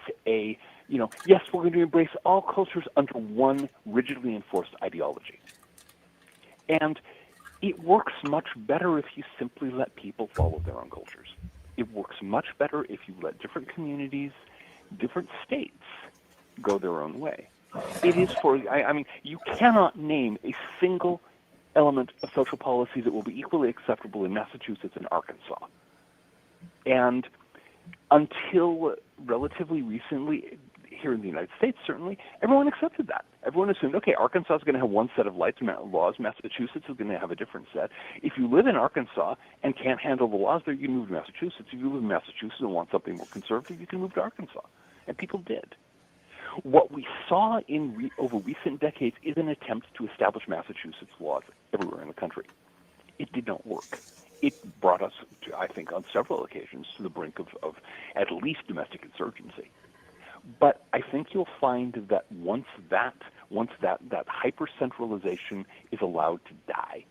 yes, we're going to embrace all cultures under one rigidly enforced ideology, and it works much better if you simply let people follow their own cultures. It works much better if you let different communities, different states go their own way. It is you cannot name a single element of social policy that will be equally acceptable in Massachusetts and Arkansas. And until relatively recently, here in the United States, certainly, everyone accepted that. Everyone assumed, okay, Arkansas is going to have one set of laws, Massachusetts is going to have a different set. If you live in Arkansas and can't handle the laws there, you can move to Massachusetts. If you live in Massachusetts and want something more conservative, you can move to Arkansas. And people did. What we saw over recent decades is an attempt to establish Massachusetts laws everywhere in the country. It did not work. It brought us, I think, on several occasions to the brink of at least domestic insurgency. But I think you'll find that once that hyper-centralization is allowed to die,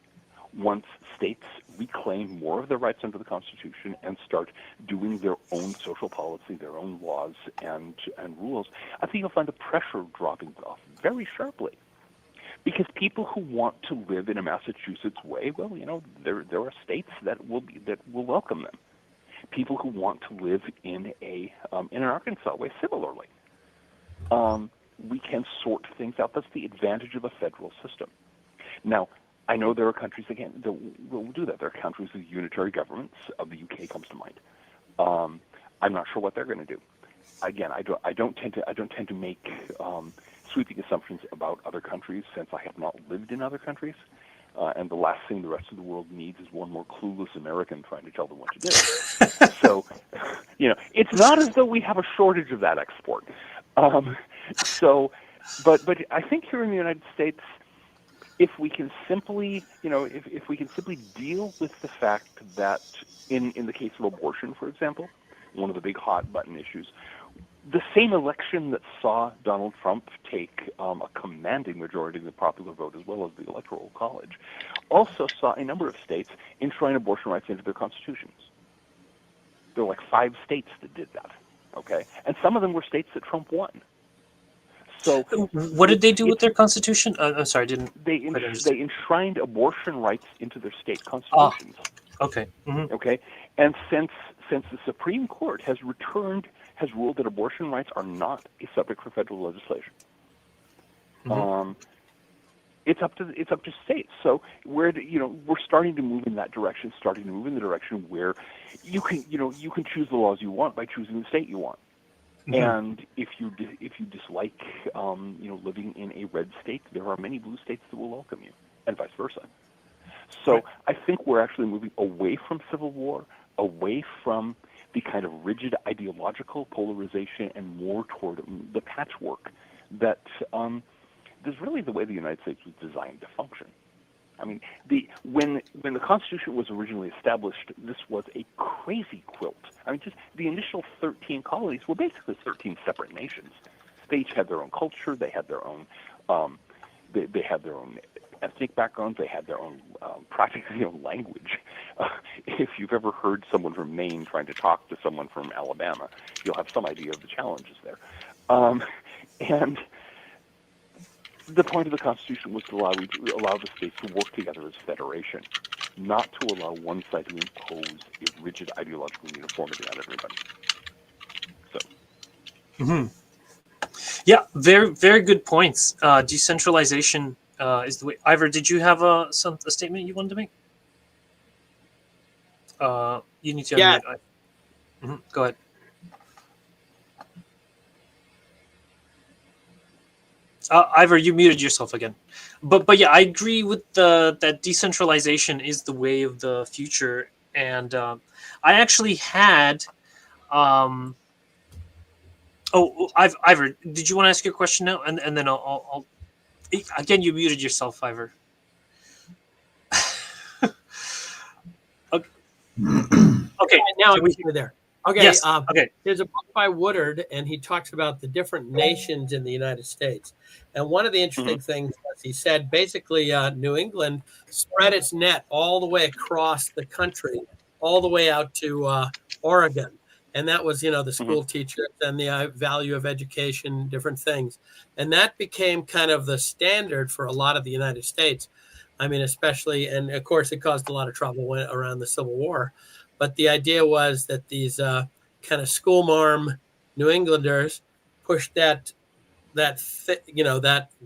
once states reclaim more of their rights under the Constitution and start doing their own social policy, their own laws and rules, I think you'll find the pressure dropping off very sharply. Because people who want to live in a Massachusetts way, well, there are states that will welcome them. People who want to live in an Arkansas way, similarly. We can sort things out. That's the advantage of a federal system. Now, I know there are countries that will do that. There are countries with unitary governments. The UK comes to mind. I'm not sure what they're going to do. Again, I don't tend to make sweeping assumptions about other countries, since I have not lived in other countries. And the last thing the rest of the world needs is one more clueless American trying to tell them what to do. So, it's not as though we have a shortage of that export. But I think here in the United States, if we can simply, if we can simply deal with the fact that in the case of abortion, for example, one of the big hot button issues, the same election that saw Donald Trump take a commanding majority in the popular vote as well as the Electoral College also saw a number of states enshrine abortion rights into their constitutions. There were like 5 states that did that, okay? And some of them were states that Trump won. So what did they do with their constitution? I'm sorry, I didn't. They enshrined abortion rights into their state constitutions. Okay. Mm-hmm. Okay, and since the Supreme Court has ruled that abortion rights are not a subject for federal legislation, it's up to states. So we're starting to move in that direction, where you can choose the laws you want by choosing the state you want. Mm-hmm. And if you dislike living in a red state, there are many blue states that will welcome you, and vice versa. So right. I think we're actually moving away from civil war, away from the kind of rigid ideological polarization, and more toward the patchwork that is really the way the United States was designed to function. I mean, when the Constitution was originally established, this was a crazy quilt. I mean, just the initial 13 colonies were basically 13 separate nations. They each had their own culture. They had their own they had their own ethnic backgrounds. They had their own practically language. If you've ever heard someone from Maine trying to talk to someone from Alabama, you'll have some idea of the challenges there. And the point of the Constitution was to allow the states to work together as federation, not to allow one side to impose a rigid ideological uniformity on everybody. So. Mm-hmm. Yeah, very, very good points. Decentralization is the way. Ivor, did you have a statement you wanted to make? You need to unmute. Mm-hmm. Go ahead. Ivor, you muted yourself again. But yeah, I agree with that decentralization is the way of the future. And I actually had Ivor, did you want to ask your question now? And then I'll again, you muted yourself, Ivor. Okay, now we're there. Okay. Yes. Okay. There's a book by Woodard, and he talks about the different nations in the United States. And one of the interesting things was he said basically New England spread its net all the way across the country, all the way out to Oregon. And that was, the school teachers and the value of education, different things. And that became kind of the standard for a lot of the United States. I mean, especially, and of course, it caused a lot of trouble around the Civil War. But the idea was that these kind of schoolmarm New Englanders pushed that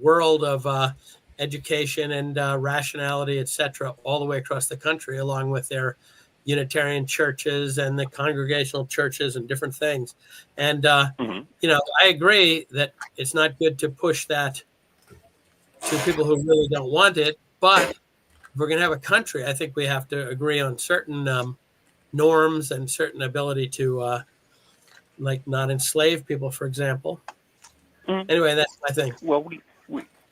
world of education and rationality, etc., all the way across the country, along with their Unitarian churches and the congregational churches and different things. And I agree that it's not good to push that to people who really don't want it. But if we're going to have a country, I think we have to agree on certain norms and certain ability to not enslave people, for example. Anyway, that's my thing. Well,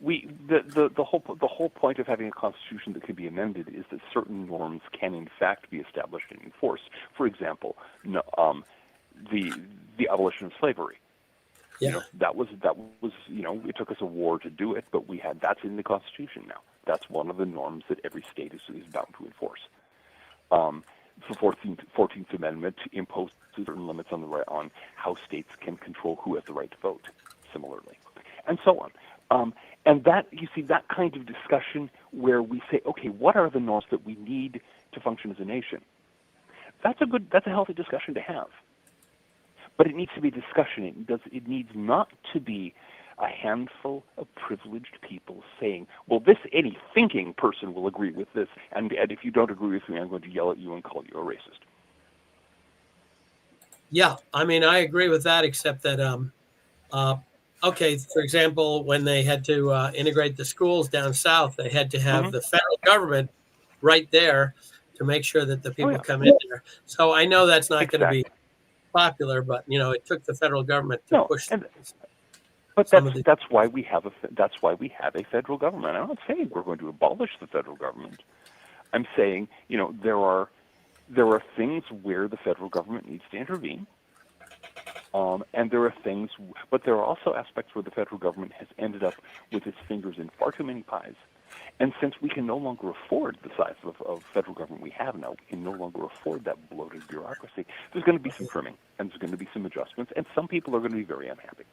the whole point of having a constitution that can be amended is that certain norms can in fact be established and enforced. For example, the abolition of slavery. Yeah. That was it took us a war to do it, but that's in the Constitution now. That's one of the norms that every state is bound to enforce. The 14th Amendment imposes certain limits on how states can control who has the right to vote, similarly, and so on. And that, you see, that kind of discussion where we say, okay, what are the norms that we need to function as a nation? That's a healthy discussion to have. But it needs to be discussion. It needs not to be a handful of privileged people saying, well, this any thinking person will agree with this, and if you don't agree with me, I'm going to yell at you and call you a racist. Yeah, I mean, I agree with that, except that, okay, for example, when they had to integrate the schools down south, they had to have the federal government right there to make sure that the people come in there. So I know that's not going to be popular, but it took the federal government to push. But that's why we have a federal government. I'm not saying we're going to abolish the federal government. I'm saying there are things where the federal government needs to intervene, and there are things, but there are also aspects where the federal government has ended up with its fingers in far too many pies. And since we can no longer afford the size of federal government we have now, we can no longer afford that bloated bureaucracy, there's going to be some trimming, and there's going to be some adjustments, and some people are going to be very unhappy.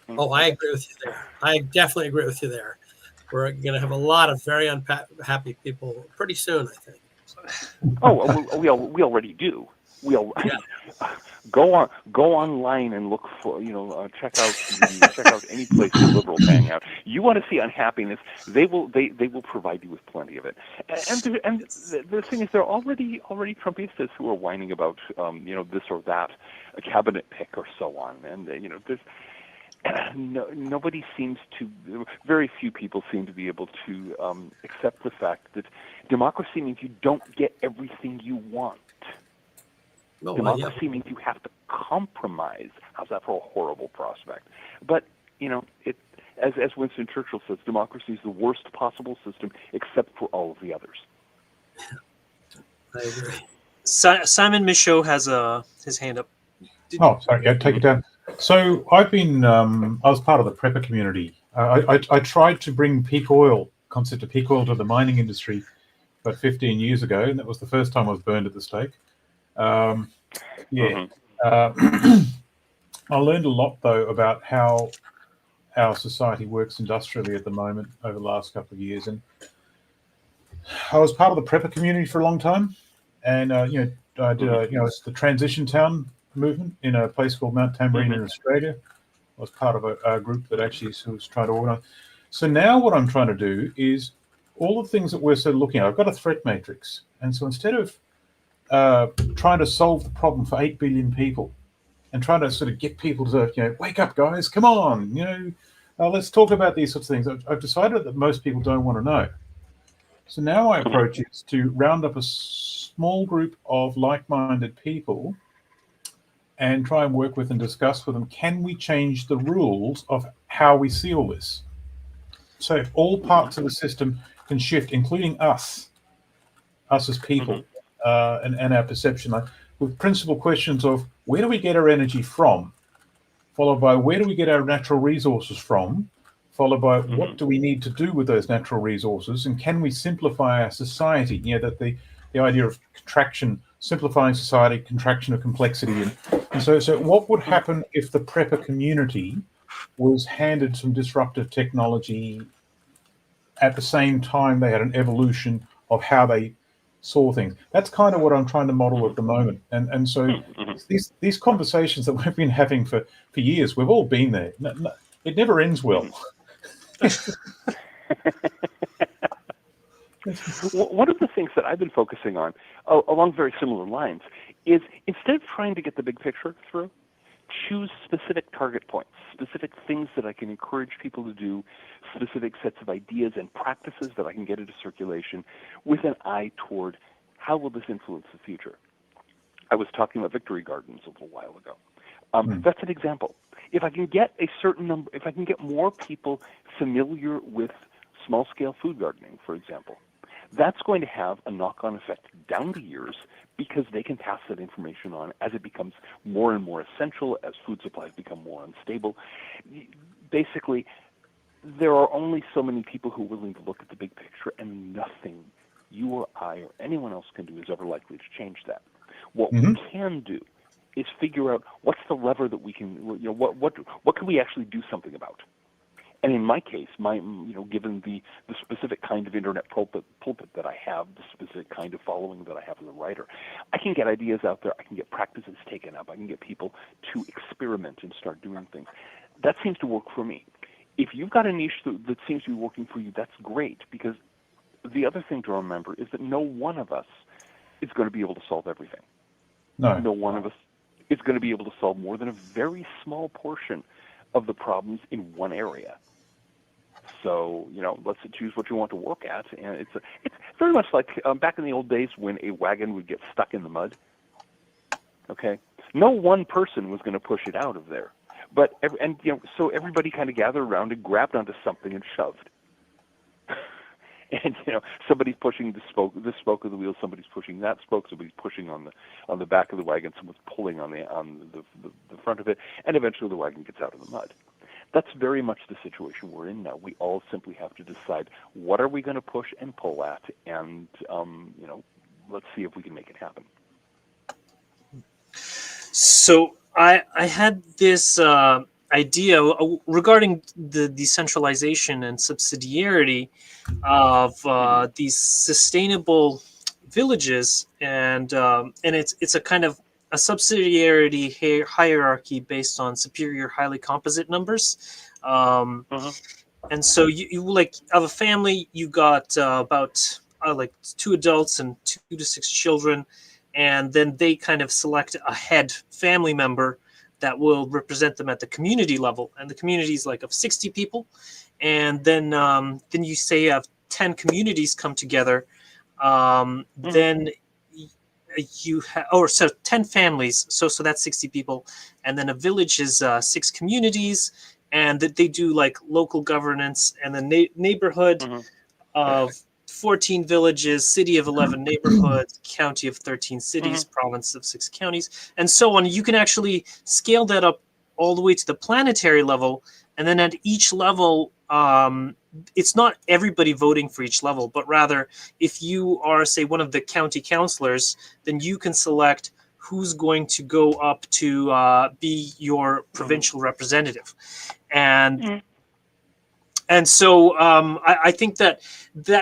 Oh, I agree with you there. I definitely agree with you there. We're going to have a lot of very unhappy people pretty soon, I think. Oh, we already do. Go online and look for check out any place the liberals hang out. You want to see unhappiness? They will provide you with plenty of it. And the thing is, there are already Trumpistas who are whining about this or that, a cabinet pick or so on, and there's. Nobody seems to, very few people seem to be able to accept the fact that democracy means you don't get everything you want. Democracy means you have to compromise. How's that for a horrible prospect? But, as Winston Churchill says, democracy is the worst possible system except for all of the others. I agree. Simon Michaux has his hand up. Oh, sorry. Yeah, take it down. So I've been, I was part of the prepper community. I tried to bring concept of peak oil to the mining industry about 15 years ago, and that was the first time I was burned at the stake. I learned a lot, though, about how our society works industrially at the moment over the last couple of years. And I was part of the prepper community for a long time. And, I did, it's the transition town movement in a place called Mount Tamborine in Australia. I was part of a group that actually was trying to organize. So now what I'm trying to do is all the things that we're sort of looking at, I've got a threat matrix. And so instead of trying to solve the problem for 8 billion people and trying to sort of get people to, wake up, guys, come on, let's talk about these sorts of things. I've decided that most people don't want to know. So now my approach is to round up a small group of like-minded people and try and work with and discuss with them, can we change the rules of how we see all this? So if all parts of the system can shift, including us as people, and our perception, with principal questions of where do we get our energy from, followed by where do we get our natural resources from, followed by what do we need to do with those natural resources, and can we simplify our society? That the idea of contraction, simplifying society, contraction of complexity. And so what would happen if the prepper community was handed some disruptive technology at the same time they had an evolution of how they saw things? That's kind of what I'm trying to model at the moment. And so these conversations that we've been having for years, we've all been there. It never ends well. One of the things that I've been focusing on along very similar lines is instead of trying to get the big picture through, choose specific target points, specific things that I can encourage people to do, specific sets of ideas and practices that I can get into circulation with an eye toward how will this influence the future. I was talking about victory gardens a little while ago. That's an example. If I can get a certain number, if I can get more people familiar with small-scale food gardening, for example, that's going to have a knock-on effect down the years because they can pass that information on as it becomes more and more essential, as food supplies become more unstable. Basically, there are only so many people who are willing to look at the big picture, and nothing you or I or anyone else can do is ever likely to change that. What we can do is figure out what's the lever that we can, what can we actually do something about. And in my case, given the specific kind of internet pulpit that I have, the specific kind of following that I have as a writer, I can get ideas out there. I can get practices taken up. I can get people to experiment and start doing things. that seems to work for me. If you've got a niche that seems to be working for you, that's great, because the other thing to remember is that no one of us is going to be able to solve everything. No. No one of us is going to be able to solve more than a very small portion of the problems in one area. So, let's choose what you want to work at. And it's very much like back in the old days when a wagon would get stuck in the mud. Okay? No one person was going to push it out of there. But so everybody kind of gathered around and grabbed onto something and shoved. And somebody's pushing this spoke of the wheel, somebody's pushing that spoke, somebody's pushing on the back of the wagon, someone's pulling on the front of it, and eventually the wagon gets out of the mud. That's very much the situation we're in now. We all simply have to decide what are we going to push and pull at, and let's see if we can make it happen. So I had this idea regarding the decentralization and subsidiarity of these sustainable villages, and it's a kind of a subsidiarity hierarchy based on superior highly composite numbers. And so you like of a family, you got about like 2 adults and 2 to 6 children, and then they kind of select a head family member that will represent them at the community level, and the community is like of 60 people, and then you say you have 10 communities come together, then you have, so 10 families, so that's 60 people, and then a village is 6 communities, and that they do like local governance, and the neighborhood of 14 villages, city of 11 neighborhoods, county of 13 cities, province of 6 counties, and so on. You can actually scale that up all the way to the planetary level, and then at each level, it's not everybody voting for each level, but rather if you are, say, one of the county councillors, then you can select who's going to go up to be your provincial representative. And so I think that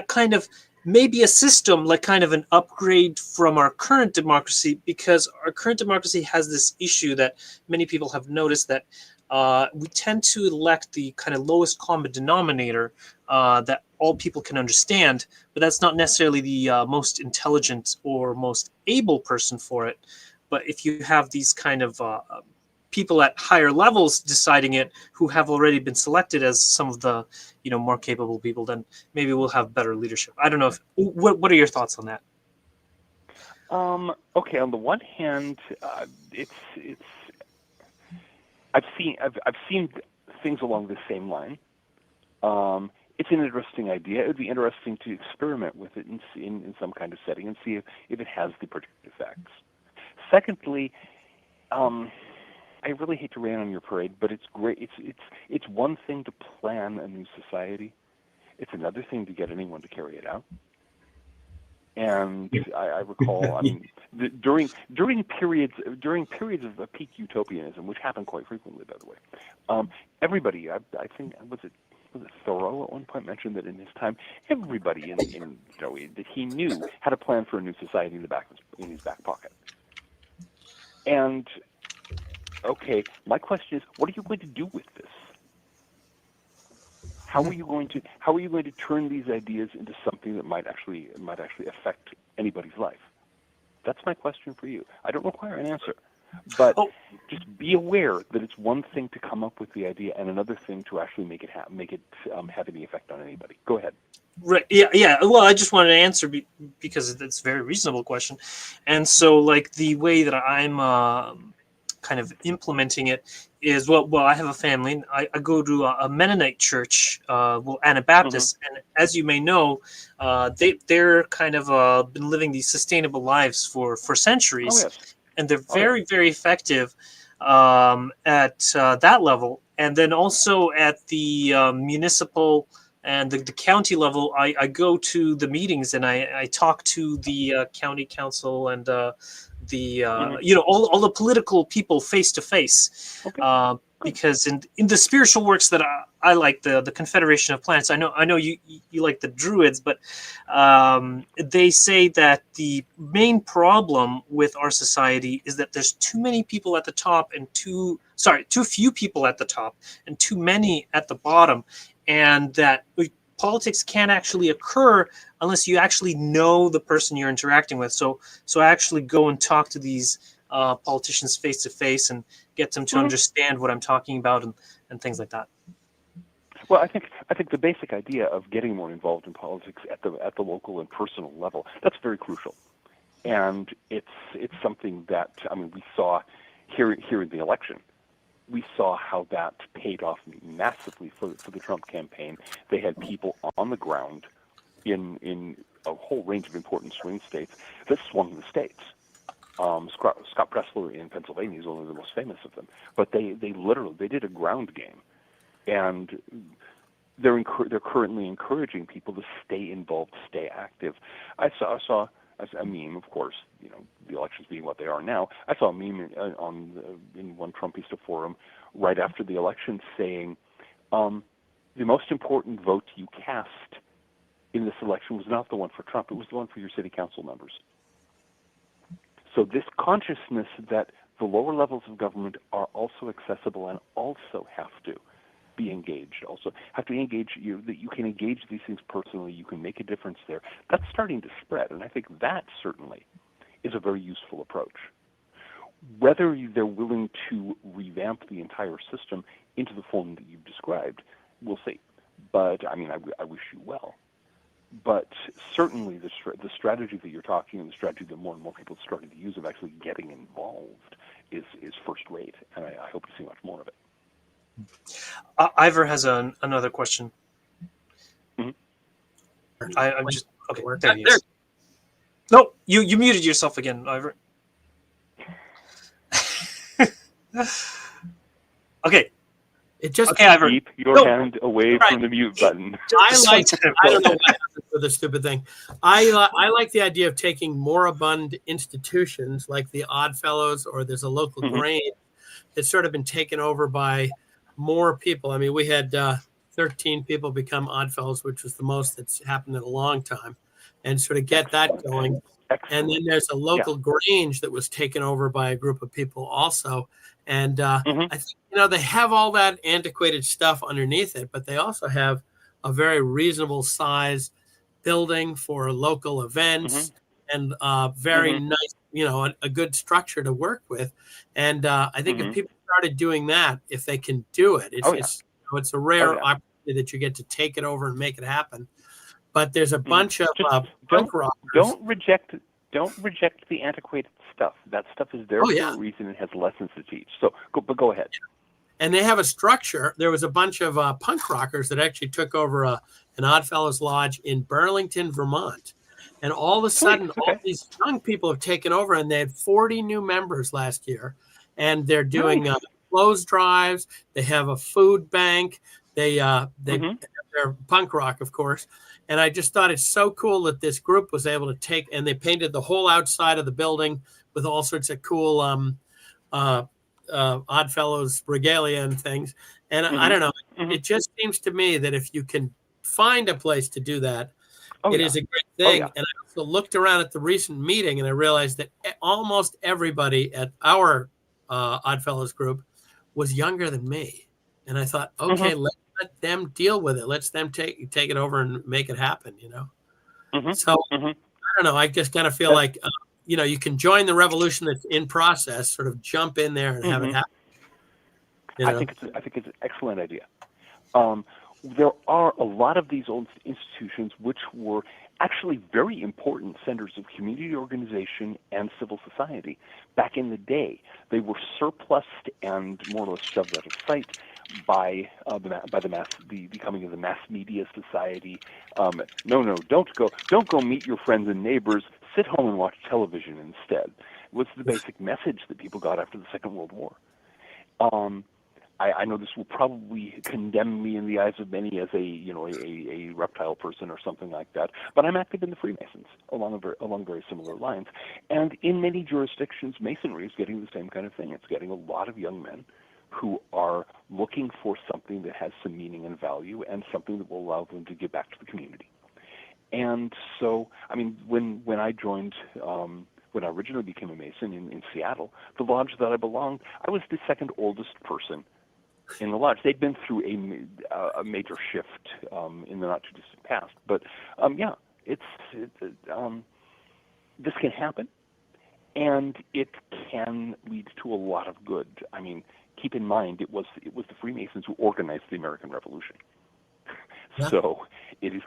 kind of maybe a system, like kind of an upgrade from our current democracy, because our current democracy has this issue that many people have noticed, that we tend to elect the kind of lowest common denominator that all people can understand, but that's not necessarily the most intelligent or most able person for it. But if you have these kind of people at higher levels deciding it, who have already been selected as some of the more capable people, then maybe we'll have better leadership. I don't know what are your thoughts on that? Okay, on the one hand, it's I've seen things along the same line. It's an interesting idea. It would be interesting to experiment with it in some kind of setting and see if it has the predicted effects. Secondly, I really hate to rain on your parade, but it's great. It's one thing to plan a new society. It's another thing to get anyone to carry it out. And I recall, during periods of peak utopianism, which happened quite frequently, by the way, everybody, I think, was it Thoreau at one point mentioned that in his time, everybody that he knew had a plan for a new society in his back pocket. And okay, my question is, what are you going to do with this? How are you going to turn these ideas into something that might actually affect anybody's life? That's my question for you. I don't require an answer, but just be aware that it's one thing to come up with the idea and another thing to actually make it have any effect on anybody. Go ahead. Right. Yeah. Well, I just wanted to answer because it's a very reasonable question, and so like the way that I'm kind of implementing it is, well, I have a family. I go to a Mennonite church, Anabaptist, and as you may know, they're kind of been living these sustainable lives for centuries, and they're very, very effective at that level, and then also at the municipal and the county level. I go to the meetings and I talk to the county council and all the political people face to face. because in the spiritual works that I like, the Confederation of Planets, I know you like the Druids, but they say that the main problem with our society is that there's too many people at the top and too few people at the top and too many at the bottom, and that politics can't actually occur unless you actually know the person you're interacting with. So I actually go and talk to these politicians face to face and get them to understand what I'm talking about and things like that. Well, I think the basic idea of getting more involved in politics at the local and personal level, that's very crucial, and it's something that, I mean, we saw here in the election. We saw how that paid off massively for the Trump campaign. They had people on the ground in a whole range of important swing states that swung the states. Scott Pressler in Pennsylvania is one of the most famous of them. But they literally did a ground game, and they're currently encouraging people to stay involved, stay active. I saw a meme, of course, you know, the elections being what they are now. I saw a meme in one Trumpista forum right after the election saying, the most important vote you cast in this election was not the one for Trump, it was the one for your city council members. So this consciousness that the lower levels of government are also accessible and also have to be engaged, also have to engage you, that you can engage these things personally, you can make a difference there. That's starting to spread, and I think that certainly is a very useful approach. Whether they're willing to revamp the entire system into the form that you've described, we'll see. But, I mean, I wish you well. But certainly the strategy that you're talking, and the strategy that more and more people started to use of actually getting involved is first rate, and I hope to see much more of it. Ivor has another question. I'm just okay. There he is. No, you muted yourself again, Ivor. Okay. It just Ivor. Keep your hand away from the mute button. I don't know why for the stupid thing. I like the idea of taking moribund institutions like the Odd Fellows, or there's a local grain that's sort of been taken over by more people. I mean, we had 13 people become Odd Fellows, which was the most that's happened in a long time, and sort of get that going. And then there's a local Grange that was taken over by a group of people also. And I think, you know, they have all that antiquated stuff underneath it, but they also have a very reasonable size building for local events and very nice, you know, a good structure to work with. And I think if people started doing that, if they can do it, it's a rare opportunity that you get to take it over and make it happen. But there's a bunch of punk rockers. Don't reject the antiquated stuff. That stuff is there for a reason and has lessons to teach. So go ahead. And they have a structure. There was a bunch of punk rockers that actually took over an Odd Fellows Lodge in Burlington, Vermont. And all of a sudden, all these young people have taken over, and they had 40 new members last year. And they're doing clothes drives. They have a food bank. They're punk rock, of course. And I just thought it's so cool that this group was able to take, and they painted the whole outside of the building with all sorts of cool Odd Fellows regalia and things. And I don't know, it just seems to me that if you can find a place to do that, it is a great thing. And I also looked around at the recent meeting, and I realized that almost everybody at our Odd Fellows group was younger than me. And I thought, okay, let them deal with it. Let's them take it over and make it happen, you know? So I don't know. I just kind of feel like, you know, you can join the revolution that's in process, sort of jump in there and have it happen. You know? I think it's an excellent idea. There are a lot of these old institutions which were actually very important centers of community organization and civil society. Back in the day, they were surplused and more or less shoved out of sight by the coming of the mass media society. No, don't go meet your friends and neighbors. Sit home and watch television instead. Was the basic message that people got after the Second World War. I know this will probably condemn me in the eyes of many as a reptile person or something like that, but I'm active in the Freemasons along very similar lines. And in many jurisdictions, Masonry is getting the same kind of thing. It's getting a lot of young men who are looking for something that has some meaning and value and something that will allow them to give back to the community. And so, I mean, when I joined, when I originally became a Mason in Seattle, the lodge that I belonged, I was the second oldest person in the lodge. They'd been through a major shift in the not too distant past. But yeah, this can happen, and it can lead to a lot of good. I mean, keep in mind it was the Freemasons who organized the American Revolution. Yeah. So it is,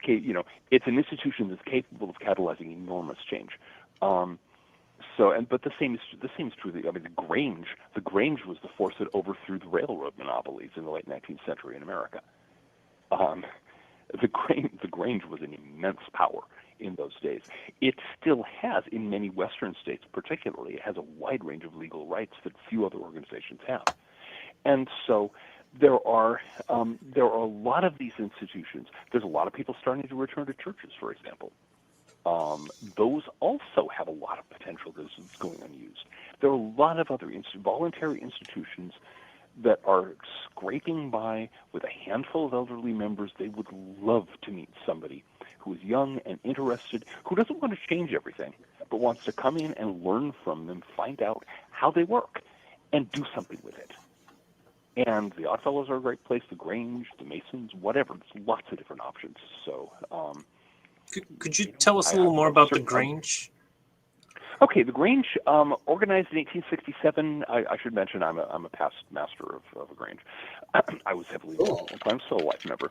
it's an institution that's capable of catalyzing enormous change. But the same is true. I mean, the Grange was the force that overthrew the railroad monopolies in the late 19th century in America. The Grange was an immense power in those days. It still has, in many Western states particularly, it has a wide range of legal rights that few other organizations have. And so there are a lot of these institutions. There's a lot of people starting to return to churches, for example. Those also have a lot of potential that's going unused. There are a lot of other voluntary institutions that are scraping by with a handful of elderly members. They would love to meet somebody who is young and interested, who doesn't want to change everything, but wants to come in and learn from them, find out how they work, and do something with it. And the Oddfellows are a great place, the Grange, the Masons, whatever. There's lots of different options. So, could you tell us a little more about the Grange? Okay, the Grange, organized in 1867. I should mention I'm a past master of a Grange. I was heavily involved. I'm still a life member.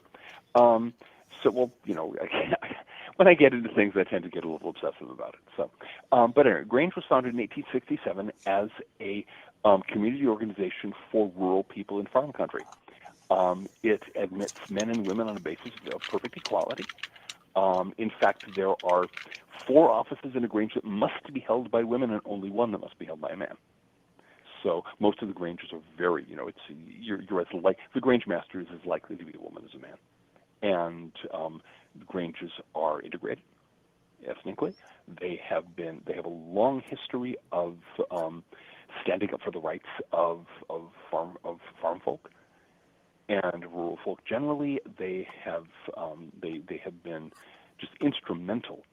When I get into things, I tend to get a little obsessive about it. So, but anyway, Grange was founded in 1867 as a community organization for rural people in farm country. It admits men and women on a basis of perfect equality. In fact, there are 4 offices in a Grange that must be held by women and only 1 that must be held by a man. So most of the Granges are very, you're as like the Grange master is as likely to be a woman as a man. And the Granges are integrated ethnically. They have a long history of standing up for the rights of farm folk and rural folk generally. They have been just instrumental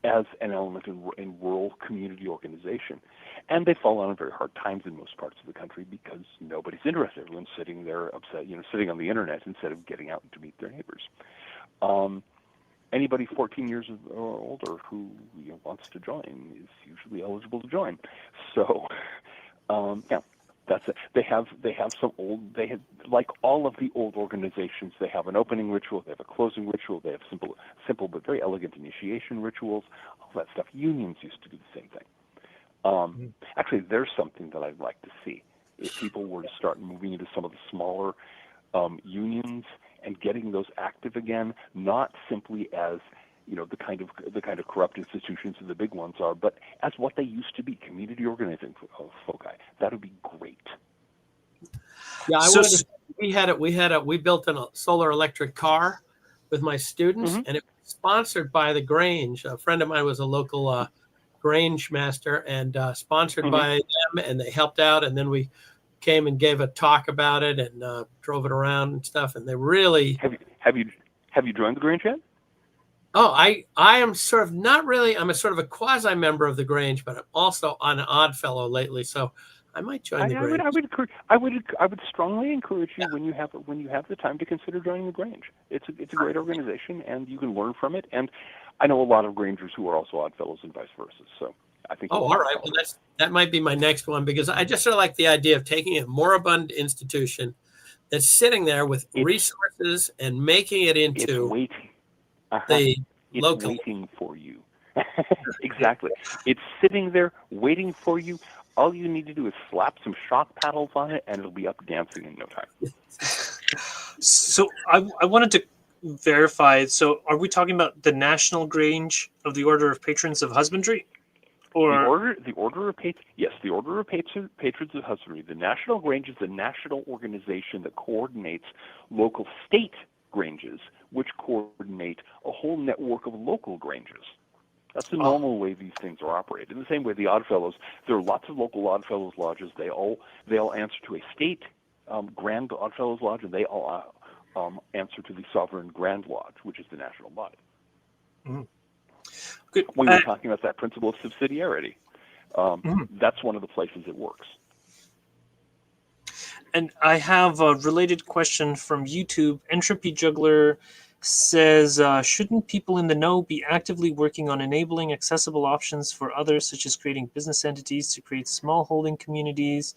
as an element in rural community organization, and they fall on very hard times in most parts of the country because nobody's interested. Everyone's sitting there upset, sitting on the internet instead of getting out to meet their neighbors. Anybody 14 years or older who wants to join is usually eligible to join. So, yeah. That's it. They have like all of the old organizations. They have an opening ritual. They have a closing ritual. They have simple but very elegant initiation rituals. All that stuff. Unions used to do the same thing. Actually, there's something that I'd like to see if people were to start moving into some of the smaller unions and getting those active again, not simply as the kind of corrupt institutions that the big ones are, but as what they used to be, community organizing foci. That would be great. Yeah, we built a solar electric car with my students, and it was sponsored by the Grange. A friend of mine was a local Grange master, and sponsored by them, and they helped out, and then we came and gave a talk about it and drove it around and stuff, and they really have you joined the Grange yet? Oh, I am sort of not really. I'm a sort of a quasi member of the Grange, but I'm also an odd fellow lately, so I might join the Grange. I would strongly encourage you when you have the time to consider joining the Grange. It's a great organization, and you can learn from it. And I know a lot of Grangers who are also odd fellows and vice versa. So I think. Oh, all right. Well, that might be my next one because I just sort of like the idea of taking a moribund institution that's sitting there with resources and making it into. It's waiting for you. Exactly. It's sitting there waiting for you. All you need to do is slap some shock paddles on it, and it'll be up dancing in no time. So I wanted to verify. So are we talking about the National Grange of the Order of Patrons of Husbandry? Or the Order of Patrons of Husbandry. The National Grange is the national organization that coordinates local state Granges, which coordinate a whole network of local Granges. That's the normal way these things are operated. In the same way, the Oddfellows, there are lots of local Oddfellows lodges. They all answer to a state Grand Oddfellows Lodge, and they all answer to the Sovereign Grand Lodge, which is the national body. Good. When we were talking about that principle of subsidiarity, that's one of the places it works. And I have a related question from YouTube. Entropy Juggler says, shouldn't people in the know be actively working on enabling accessible options for others, such as creating business entities to create small holding communities,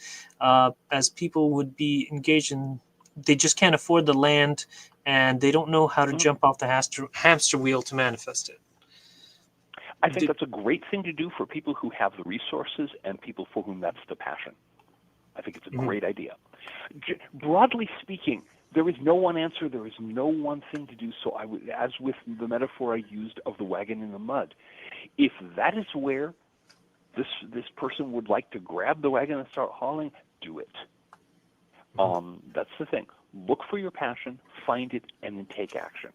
as people would be engaged in, they just can't afford the land and they don't know how to jump off the hamster wheel to manifest it. I think that's a great thing to do for people who have the resources and people for whom that's the passion. I think it's a great idea. Broadly speaking, there is no one answer. There is no one thing to do. So I would, as with the metaphor I used of the wagon in the mud, if that is where this person would like to grab the wagon and start hauling, do it. That's the thing. Look for your passion, find it, and then take action.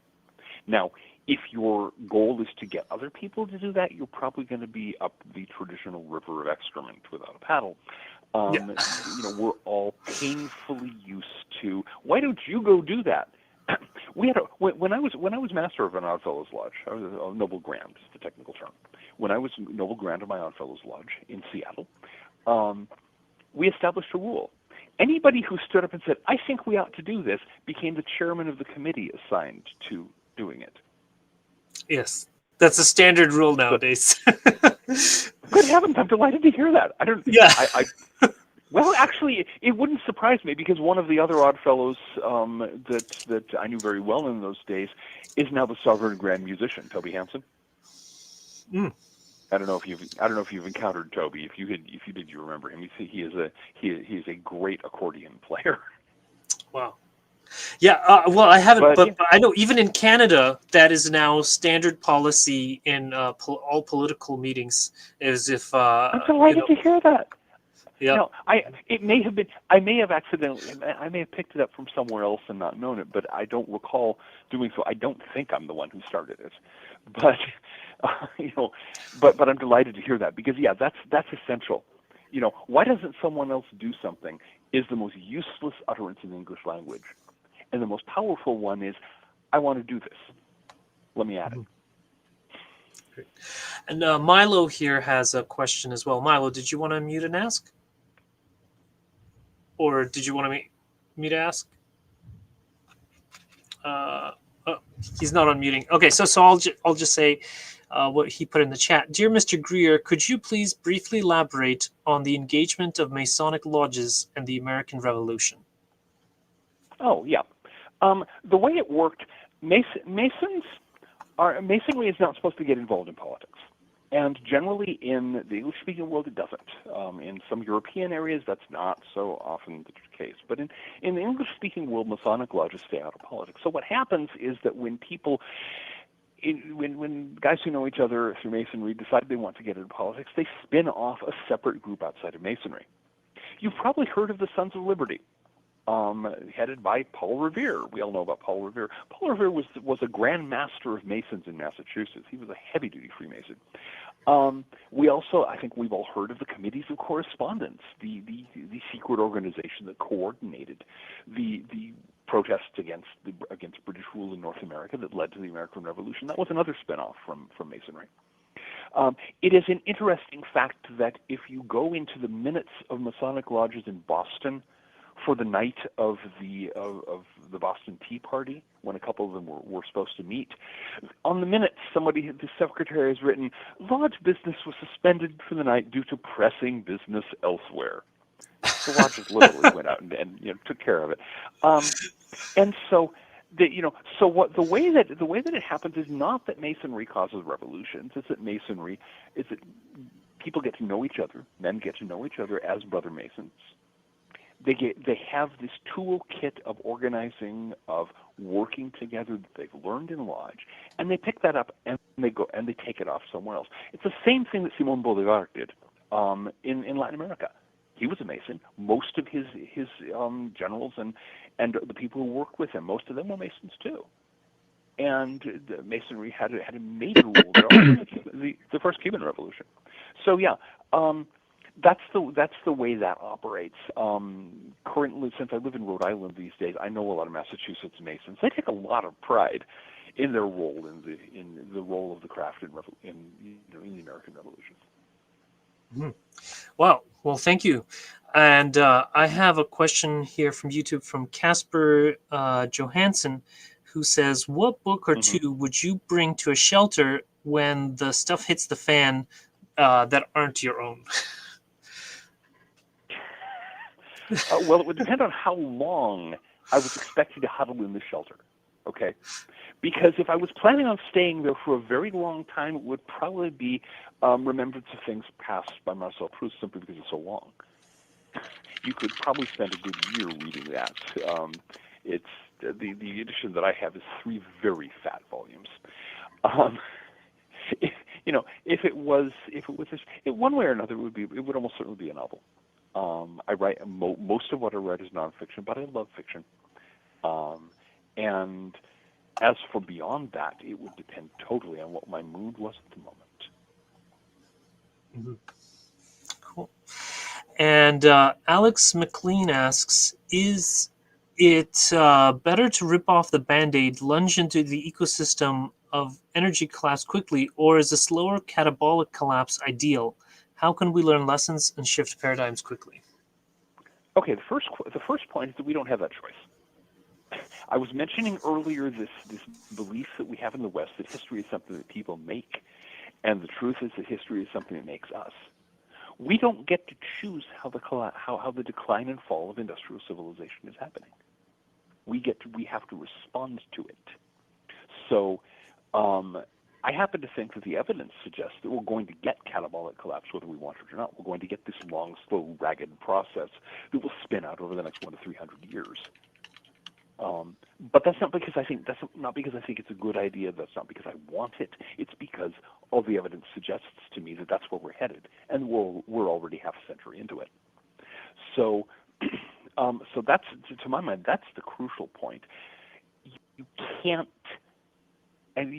Now, if your goal is to get other people to do that, you're probably going to be up the traditional river of excrement without a paddle. You know, we're all painfully used to, why don't you go do that? We had when I was master of an Oddfellows Lodge, I was a Noble Grand, is the technical term. When I was Noble Grand of my Oddfellows Lodge in Seattle, we established a rule. Anybody who stood up and said, I think we ought to do this, became the chairman of the committee assigned to doing it. Yes, that's a standard rule nowadays. Good heavens, I'm delighted to hear that. Well, actually, it wouldn't surprise me because one of the other Oddfellows that I knew very well in those days is now the Sovereign Grand Musician, Toby Hansen. I don't know if you've encountered Toby. If you did, you remember him. He is a great accordion player. Wow. Yeah, well, I haven't, but I know even in Canada, that is now standard policy in all political meetings. Is if I'm delighted to hear that. Yeah, no, I may have picked it up from somewhere else and not known it, but I don't recall doing so. I don't think I'm the one who started it, but but I'm delighted to hear that because that's essential. You know, why doesn't someone else do something? Is the most useless utterance in the English language. And the most powerful one is, I want to do this. Let me add it. Great. And Milo here has a question as well. Milo, did you want to unmute and ask? Or did you want me to ask? He's not unmuting. Okay, so I'll just say what he put in the chat. Dear Mr. Greer, could you please briefly elaborate on the engagement of Masonic lodges and the American Revolution? Oh, yeah. The way it worked, Masonry is not supposed to get involved in politics. And generally in the English-speaking world, it doesn't. In some European areas, that's not so often the case. But in the English-speaking world, Masonic lodges stay out of politics. So what happens is that when people, when guys who know each other through Masonry decide they want to get into politics, they spin off a separate group outside of Masonry. You've probably heard of the Sons of Liberty. Headed by Paul Revere. We all know about Paul Revere. Paul Revere was a Grand Master of Masons in Massachusetts. He was a heavy-duty Freemason. I think we've all heard of the Committees of Correspondence, the secret organization that coordinated the protests against British rule in North America that led to the American Revolution. That was another spin-off from Masonry. It is an interesting fact that if you go into the minutes of Masonic lodges in Boston, for the night of the Boston Tea Party, when a couple of them were supposed to meet, on the minutes, the secretary has written, "Lodge business was suspended for the night due to pressing business elsewhere." The lodges literally went out and took care of it, and so the way that it happens is not that Masonry causes revolutions. It's that people get to know each other. Men get to know each other as brother Masons. They have this toolkit of organizing, of working together that they've learned in lodge, and they pick that up and they take it off somewhere else. It's the same thing that Simón Bolívar did in Latin America. He was a Mason. Most of his generals and the people who worked with him, most of them were Masons too. And the Masonry had a major role there. The first Cuban Revolution. So That's the way that operates. Currently, since I live in Rhode Island these days, I know a lot of Massachusetts Masons. They take a lot of pride in their role in the role of the craft in the American Revolution. Mm-hmm. Wow. Well, thank you. And I have a question here from YouTube from Casper Johansson, who says, "What book or two would you bring to a shelter when the stuff hits the fan that aren't your own?" Well, it would depend on how long I was expecting to huddle in the shelter. Okay, because if I was planning on staying there for a very long time, it would probably be Remembrance of Things Past by Marcel Proust, simply because it's so long. You could probably spend a good year reading that. It's the edition that I have is 3 very fat volumes. If it was one way or another, it would almost certainly be a novel. I write most of what I write is nonfiction, but I love fiction. And as for beyond that, it would depend totally on what my mood was at the moment. Mm-hmm. Cool. And Alex McLean asks, is it better to rip off the Band-Aid, lunge into the ecosystem of energy collapse quickly, or is a slower catabolic collapse ideal? How can we learn lessons and shift paradigms quickly? Okay, the first point is that we don't have that choice. I was mentioning earlier this belief that we have in the West that history is something that people make, and the truth is that history is something that makes us. We don't get to choose how the decline and fall of industrial civilization is happening. We have to respond to it. So I happen to think that the evidence suggests that we're going to get catabolic collapse whether we want it or not. We're going to get this long, slow, ragged process that will spin out over the next 100 to 300 years. But that's not because I think it's a good idea. That's not because I want it. It's because all the evidence suggests to me that that's where we're headed, and we're already half a century into it. So, so that's, to my mind, that's the crucial point. You can't, and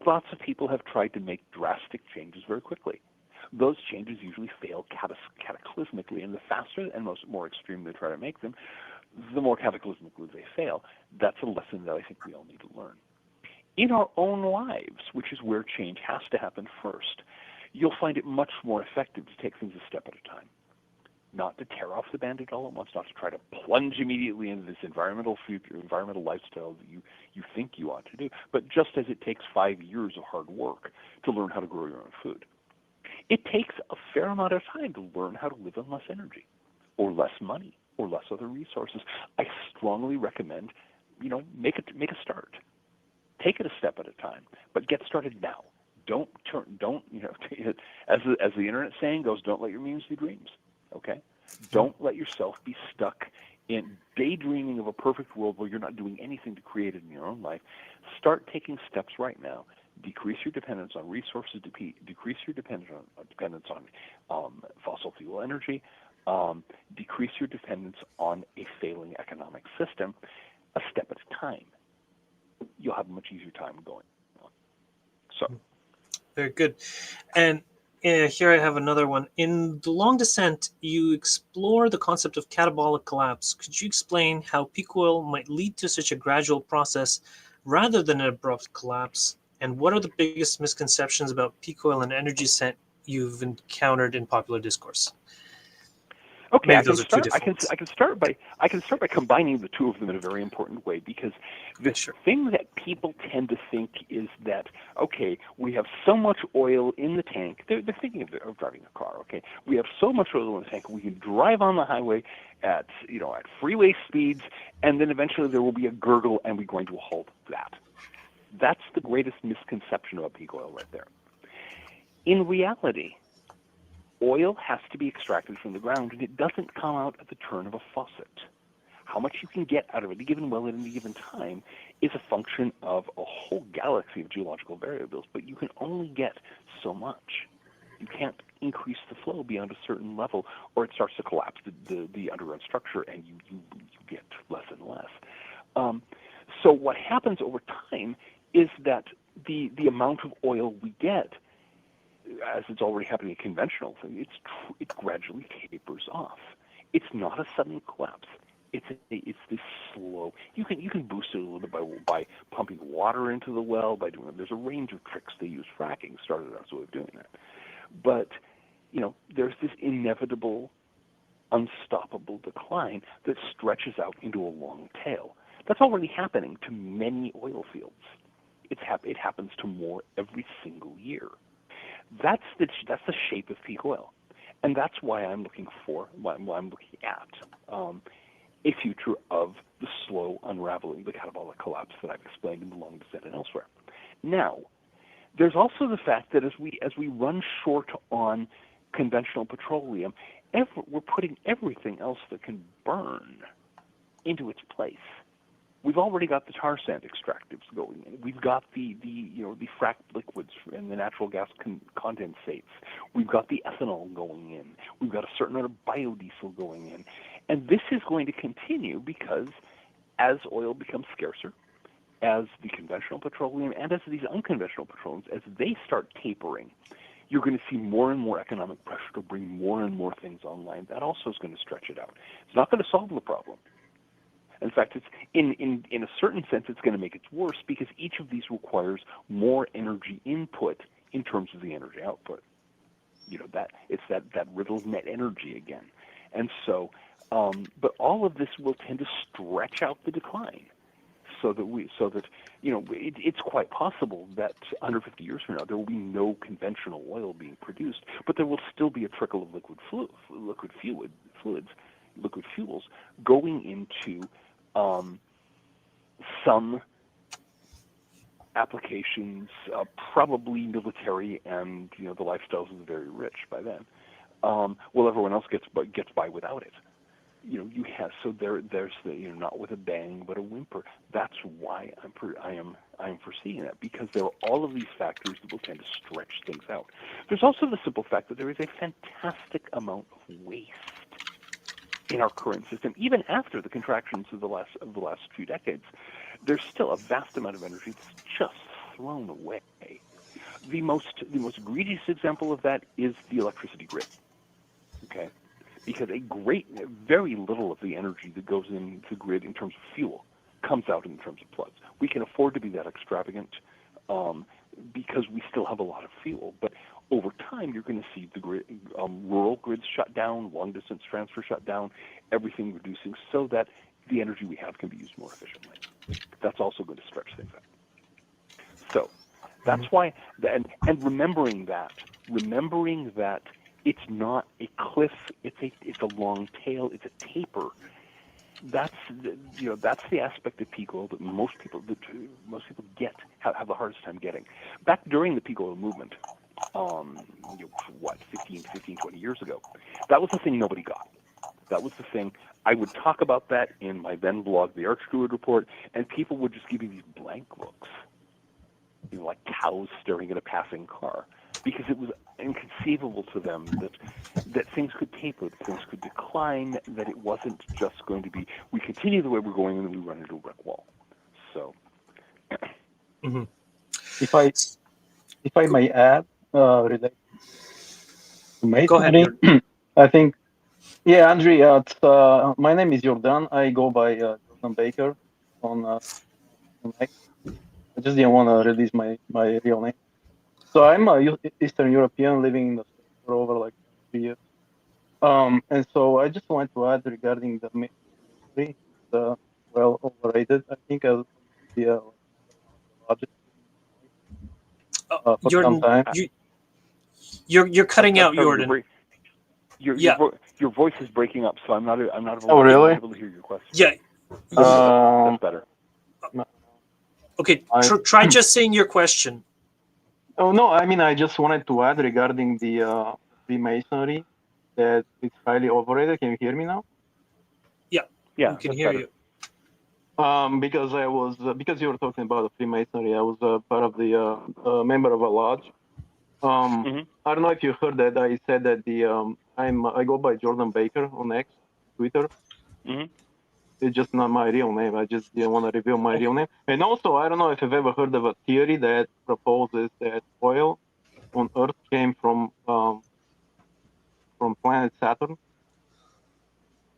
lots of people have tried to make drastic changes very quickly. Those changes usually fail cataclysmically, and the faster and more extreme they try to make them, the more cataclysmically they fail. That's a lesson that I think we all need to learn. In our own lives, which is where change has to happen first, you'll find it much more effective to take things a step at a time. Not to tear off the Band-Aid all at once, not to try to plunge immediately into this environmental lifestyle that you think you ought to do, but just as it takes 5 years of hard work to learn how to grow your own food. It takes a fair amount of time to learn how to live on less energy, or less money, or less other resources. I strongly recommend, make a start. Take it a step at a time, but get started now. As the internet saying goes, don't let your means be dreams. Okay? Don't let yourself be stuck in daydreaming of a perfect world where you're not doing anything to create it in your own life. Start taking steps right now. Decrease your dependence on resources. Decrease your dependence on fossil fuel energy. Decrease your dependence on a failing economic system, a step at a time. You'll have a much easier time going on. So, very good. And here I have another one. In The Long Descent, you explore the concept of catabolic collapse. Could you explain how peak oil might lead to such a gradual process rather than an abrupt collapse? And what are the biggest misconceptions about peak oil and energy descent you've encountered in popular discourse? Okay, I can start by combining the two of them in a very important way, because the thing that people tend to think is that, okay, we have so much oil in the tank. They're thinking of driving a car. Okay, we have so much oil in the tank, we can drive on the highway at freeway speeds, and then eventually there will be a gurgle, and we're going to halt that. That's the greatest misconception about peak oil right there. In reality, oil has to be extracted from the ground, and it doesn't come out at the turn of a faucet. How much you can get out of any given well at any given time is a function of a whole galaxy of geological variables, but you can only get so much. You can't increase the flow beyond a certain level, or it starts to collapse the underground structure, and you get less and less. So what happens over time is that the amount of oil we get as it's already happening in conventional thing, it gradually tapers off. It's not a sudden collapse. It's this slow. You can boost it a little bit by pumping water into the well, by doing. There's a range of tricks they use. Fracking started as a way of doing that, but there's this inevitable, unstoppable decline that stretches out into a long tail. That's already happening to many oil fields. It happens to more every single year. That's the shape of peak oil, and that's why I'm looking at a future of the slow unraveling, the catabolic collapse that I've explained in the long descent and elsewhere. Now, there's also the fact that as we run short on conventional petroleum, we're putting everything else that can burn into its place. We've already got the tar sand extractives going in. We've got the fracked liquids and the natural gas condensates. We've got the ethanol going in. We've got a certain amount of biodiesel going in. And this is going to continue because as oil becomes scarcer, as the conventional petroleum and as these unconventional petroleums, as they start tapering, you're going to see more and more economic pressure to bring more and more things online. That also is going to stretch it out. It's not going to solve the problem. In fact, it's in a certain sense, it's going to make it worse because each of these requires more energy input in terms of the energy output. That it's that riddle of net energy again. And so, but all of this will tend to stretch out the decline, so that it's quite possible that 150 years from now there will be no conventional oil being produced, but there will still be a trickle of liquid fuels going into some applications, probably military and the lifestyles of the very rich by then. Well, everyone else gets by without it. There's the not with a bang but a whimper. That's why I am foreseeing that, because there are all of these factors that will tend to stretch things out. There's also the simple fact that there is a fantastic amount of waste in our current system, even after the contractions of the last few decades. There's still a vast amount of energy that's just thrown away. The most egregious example of that is the electricity grid. Okay, because very little of the energy that goes into the grid in terms of fuel comes out in terms of plugs. We can afford to be that extravagant because we still have a lot of fuel, but over time, you're going to see the grid, rural grids shut down, long-distance transfer shut down, everything reducing so that the energy we have can be used more efficiently. That's also going to stretch things out. So that's why, and remembering that it's not a cliff, it's a long tail, it's a taper. That's the aspect of peak oil that most people have the hardest time getting. Back during the peak oil movement, 15, 20 years ago, that was the thing nobody got. That was the thing. I would talk about that in my then blog, the Archdruid Report, and people would just give me these blank looks, like cows staring at a passing car, because it was inconceivable to them that things could taper, that things could decline, that it wasn't just going to be, we continue the way we're going and then we run into a brick wall. So, Mm-hmm. If I may add, related to masonry, Go ahead. I think, yeah, Andrii, my name is Jordan. I go by Jordan Baker on X. I just didn't want to release my real name. So I'm a Eastern European living in the States for over 3 years. And so I just want to add regarding the masonry, well overrated. I think as the largest for Jordan, some time. you're cutting out, Jordan. Your voice is breaking up, so I'm not really? able to hear your question. Yeah. That's better. Okay, try just saying your question. Oh no, I mean I just wanted to add regarding the Freemasonry that it's highly overrated. Can you hear me now? Yeah, we can hear better. You. Because you were talking about the Freemasonry, I was part of the member of a lodge. I don't know if you heard that I said that I go by Jordan Baker on X, Twitter. It's just not my real name. I just didn't want to reveal my real name. And also, I don't know if you've ever heard of a theory that proposes that oil on Earth came from planet Saturn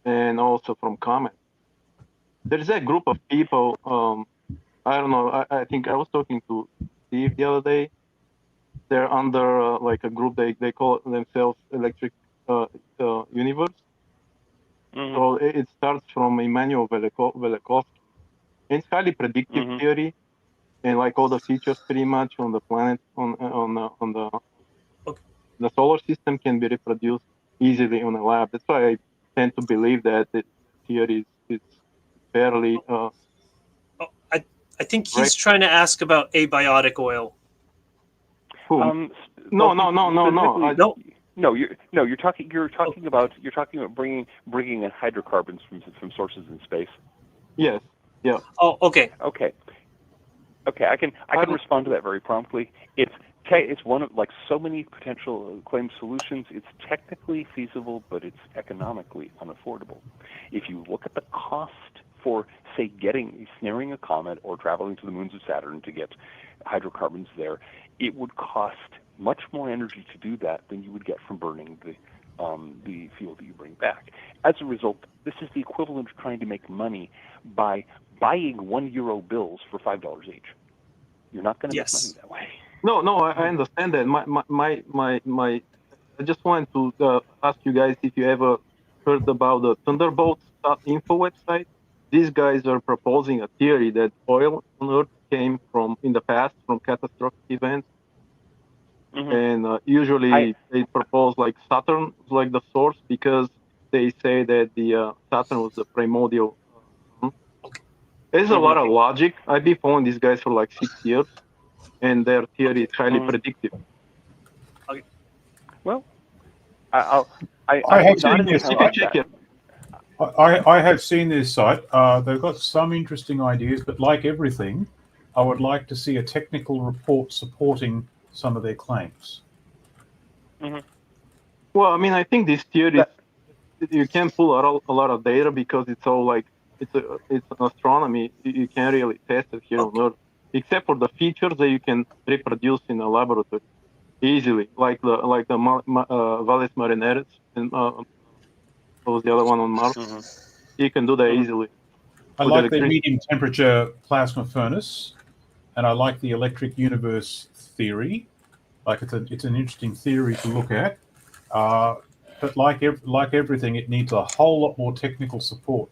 and also from comets. There is a group of people. I don't know. I think I was talking to Steve the other day. They're under like a group. They call themselves Electric Universe. Mm-hmm. So it starts from Immanuel Velikovsky. It's highly predictive Mhm. theory, and like all the features pretty much on the planet on Okay. the solar system can be reproduced easily on a lab. That's why I tend to believe that the theory is fairly Oh, I think he's right. trying to ask about abiotic oil. No. Specifically, No. you're talking about bringing in hydrocarbons from sources in space. Yes. Yeah. Oh, okay. Okay, I can respond to that very promptly. It's one of, like so many potential claimed solutions, it's technically feasible, but it's economically unaffordable. If you look at the cost for, say, snaring a comet or traveling to the moons of Saturn to get hydrocarbons there, it would cost much more energy to do that than you would get from burning the fuel that you bring back. As a result, this is the equivalent of trying to make money by buying €1 bills for $5 each. You're not going to make money that way. No, I understand that. My I just wanted to ask you guys if you ever heard about the Thunderbolts.info website. These guys are proposing a theory that oil on Earth came from, in the past, from catastrophic events. Mm-hmm. And usually they propose like Saturn was like the source because they say that the Saturn was the primordial sun. There's a lot of logic. I've been following these guys for like 6 years, and their theory is highly predictive. Okay. Well, I have seen this. You can check it. I have seen this site. They've got some interesting ideas, but like everything, I would like to see a technical report supporting some of their claims. Mm-hmm. Well, I mean, I think these theories, you can pull out a lot of data because it's all like, it's astronomy. You can't really test it here on Earth, except for the features that you can reproduce in a laboratory easily, like the Valles Marineris and what was the other one on Mars. Mm-hmm. You can do that easily. I with like the electricity. medium temperature plasma furnace, and I like the electric universe theory. Like it's an interesting theory to look at. But like everything, it needs a whole lot more technical support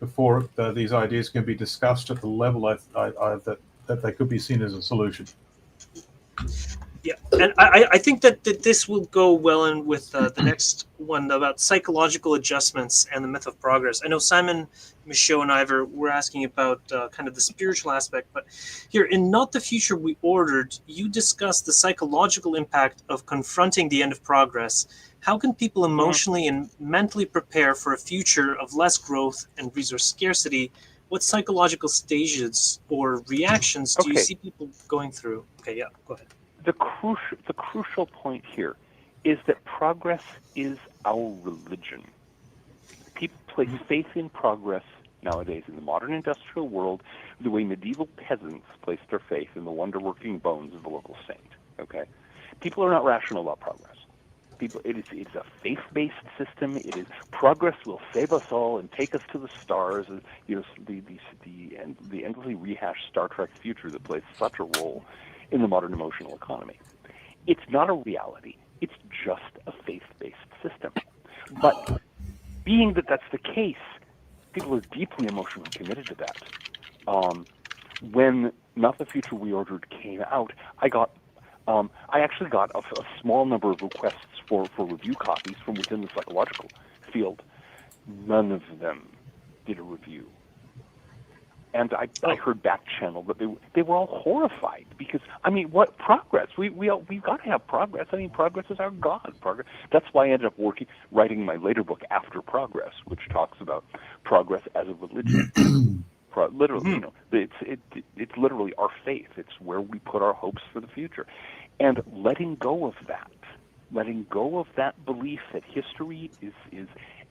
before these ideas can be discussed at the level that they could be seen as a solution. Yeah, and I think that this will go well in with the next one about psychological adjustments and the myth of progress. I know Simon, Michaux, and I were asking about kind of the spiritual aspect, but here in Not the Future We Ordered, you discussed the psychological impact of confronting the end of progress. How can people emotionally and mentally prepare for a future of less growth and resource scarcity? What psychological stages or reactions do you see people going through? Okay, yeah, go ahead. The crucial point here is that progress is our religion. People place faith in progress nowadays in the modern industrial world the way medieval peasants placed their faith in the wonder-working bones of the local saint. Okay, people are not rational about progress. It's a faith-based system. It is progress will save us all and take us to the stars. You know, the endlessly rehashed Star Trek future that plays such a role in the modern emotional economy. It's not a reality. It's just a faith-based system. But being that that's the case, people are deeply emotionally committed to that. When Not the Future We Ordered came out, I actually got a small number of requests for review copies from within the psychological field. None of them did a review. And I heard back channel that they were all horrified because, I mean, what progress? We've got to have progress. I mean, progress is our God. Progress. That's why I ended up writing my later book, After Progress, which talks about progress as a religion. Literally, you know, it's literally our faith. It's where we put our hopes for the future, and letting go of that belief that history is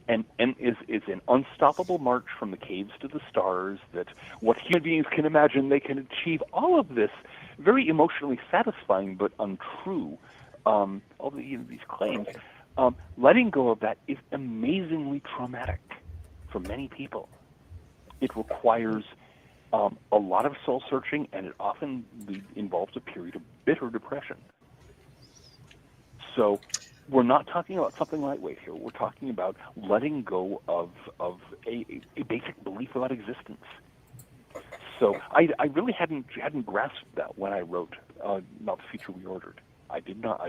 an unstoppable march from the caves to the stars, that what human beings can imagine they can achieve, all of this very emotionally satisfying but untrue, all these claims, letting go of that is amazingly traumatic for many people. It requires a lot of soul searching, and it often involves a period of bitter depression. So we're not talking about something lightweight here. We're talking about letting go of a basic belief about existence. So I really hadn't grasped that when I wrote Not the Future We Ordered. I had not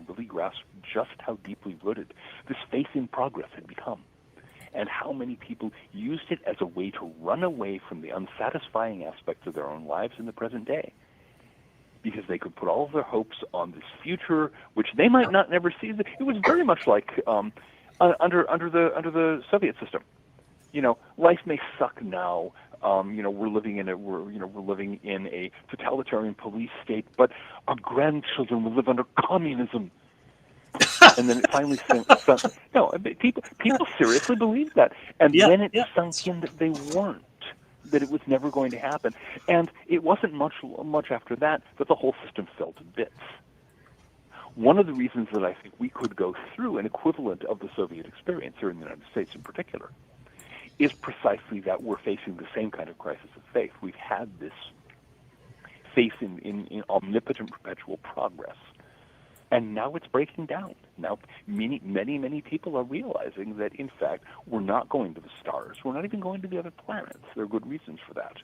really grasped just how deeply rooted this faith in progress had become, and how many people used it as a way to run away from the unsatisfying aspects of their own lives in the present day, because they could put all of their hopes on this future, which they might not never see. It was very much like under the Soviet system. Life may suck now. We're living in a totalitarian police state, but our grandchildren will live under communism. And then it finally people seriously believed that, and then it sunk in that they weren't, that it was never going to happen, and it wasn't much after that the whole system fell to bits. One of the reasons that I think we could go through an equivalent of the Soviet experience here in the United States in particular is precisely that we're facing the same kind of crisis of faith. We've had this faith in omnipotent perpetual progress, and now it's breaking down. Now many people are realizing that, in fact, we're not going to the stars. We're not even going to the other planets. There are good reasons for that.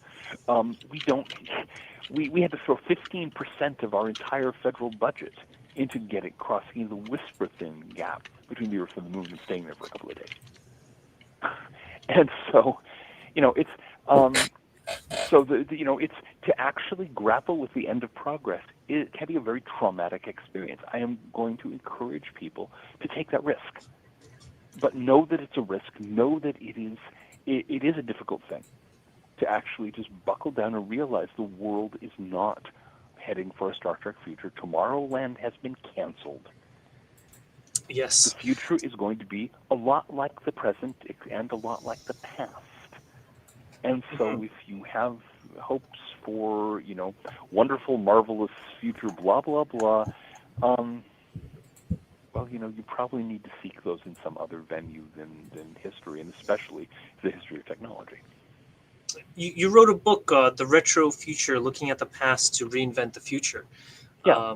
We had to throw 15% of our entire federal budget into crossing the whisper-thin gap between the Earth and the Moon and staying there for a couple of days. And so, it's it's to actually grapple with the end of progress. It can be a very traumatic experience. I am going to encourage people to take that risk, but know that it's a risk. Know that it is a difficult thing to actually just buckle down and realize the world is not heading for a Star Trek future. Tomorrowland has been canceled. Yes. The future is going to be a lot like the present and a lot like the past. And so if you have hopes for, wonderful, marvelous future, blah, blah, blah, you probably need to seek those in some other venue than history, and especially the history of technology. You wrote a book, The Retro Future, Looking at the Past to Reinvent the Future. Yeah.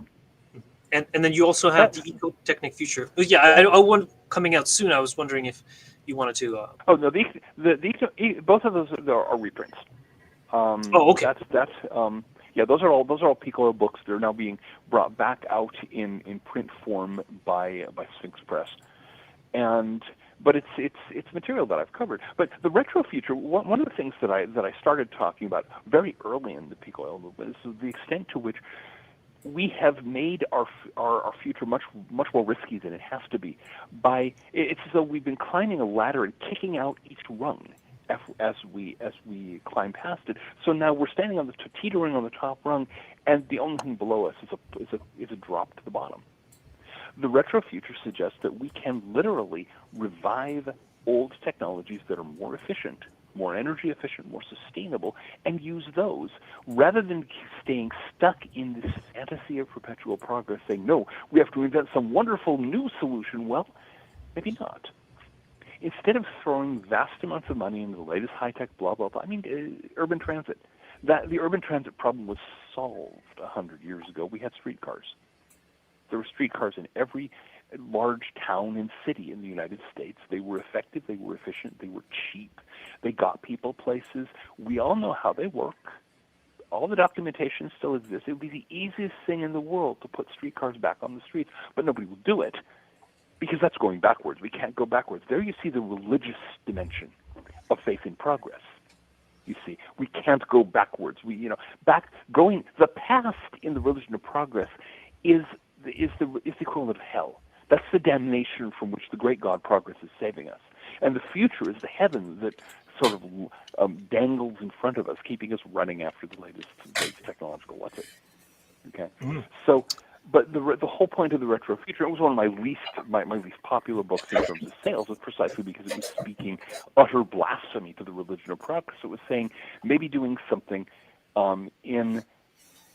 And then you also have the Ecotechnic Future. Yeah, I want coming out soon. I was wondering if you wanted to. Oh no, both of those are reprints. Okay. Those are all Pico books. They're now being brought back out in print form by Sphinx Press, but it's material that I've covered. But the retro future, one of the things that I started talking about very early in the peak oil movement is the extent to which we have made our future much more risky than it has to be. It's as though we've been climbing a ladder and kicking out each rung as we climb past it. So now we're standing teetering on the top rung, and the only thing below us is a drop to the bottom. The retro future suggests that we can literally revive old technologies that are more efficient, more energy efficient, more sustainable, and use those rather than staying stuck in this fantasy of perpetual progress, saying, no, we have to invent some wonderful new solution. Well, maybe not. Instead of throwing vast amounts of money into the latest high-tech blah, blah, blah, urban transit. The urban transit problem was solved 100 years ago. We had streetcars. There were streetcars in every large town and city in the United States. They were effective, they were efficient, they were cheap, they got people places. We all know how they work. All the documentation still exists. It would be the easiest thing in the world to put streetcars back on the streets, but nobody will do it because that's going backwards. We can't go backwards. There you see the religious dimension of faith in progress. You see, we can't go backwards. The past in the religion of progress is the equivalent of hell. That's the damnation from which the great God progress is saving us. And the future is the heaven that sort of dangles in front of us, keeping us running after the latest technological what's it. Okay? So, but the whole point of the retro future, it was one of my least popular books in terms of sales, was precisely because it was speaking utter blasphemy to the religion of progress. It was saying maybe doing something in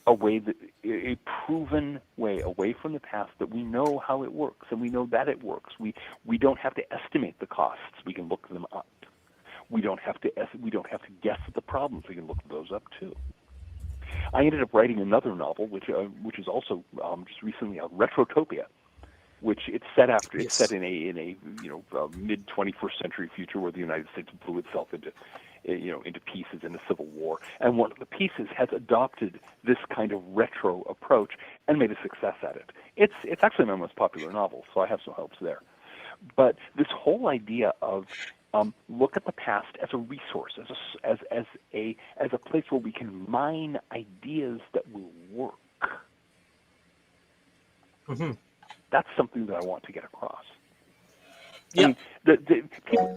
a proven way away from the past that we know how it works and we know that it works. We don't have to estimate the costs. We can look them up. We don't have to guess at the problems. We can look those up too. I ended up writing another novel, which is also just recently out, Retrotopia, which it's set in a mid 21st century future where the United States blew itself into pieces in a civil war, and one of the pieces has adopted this kind of retro approach and made a success at it. It's actually my most popular novel, so I have some hopes there. But this whole idea of look at the past as a resource, as a place where we can mine ideas that will work. Mm-hmm. That's something that I want to get across. Yeah. I mean,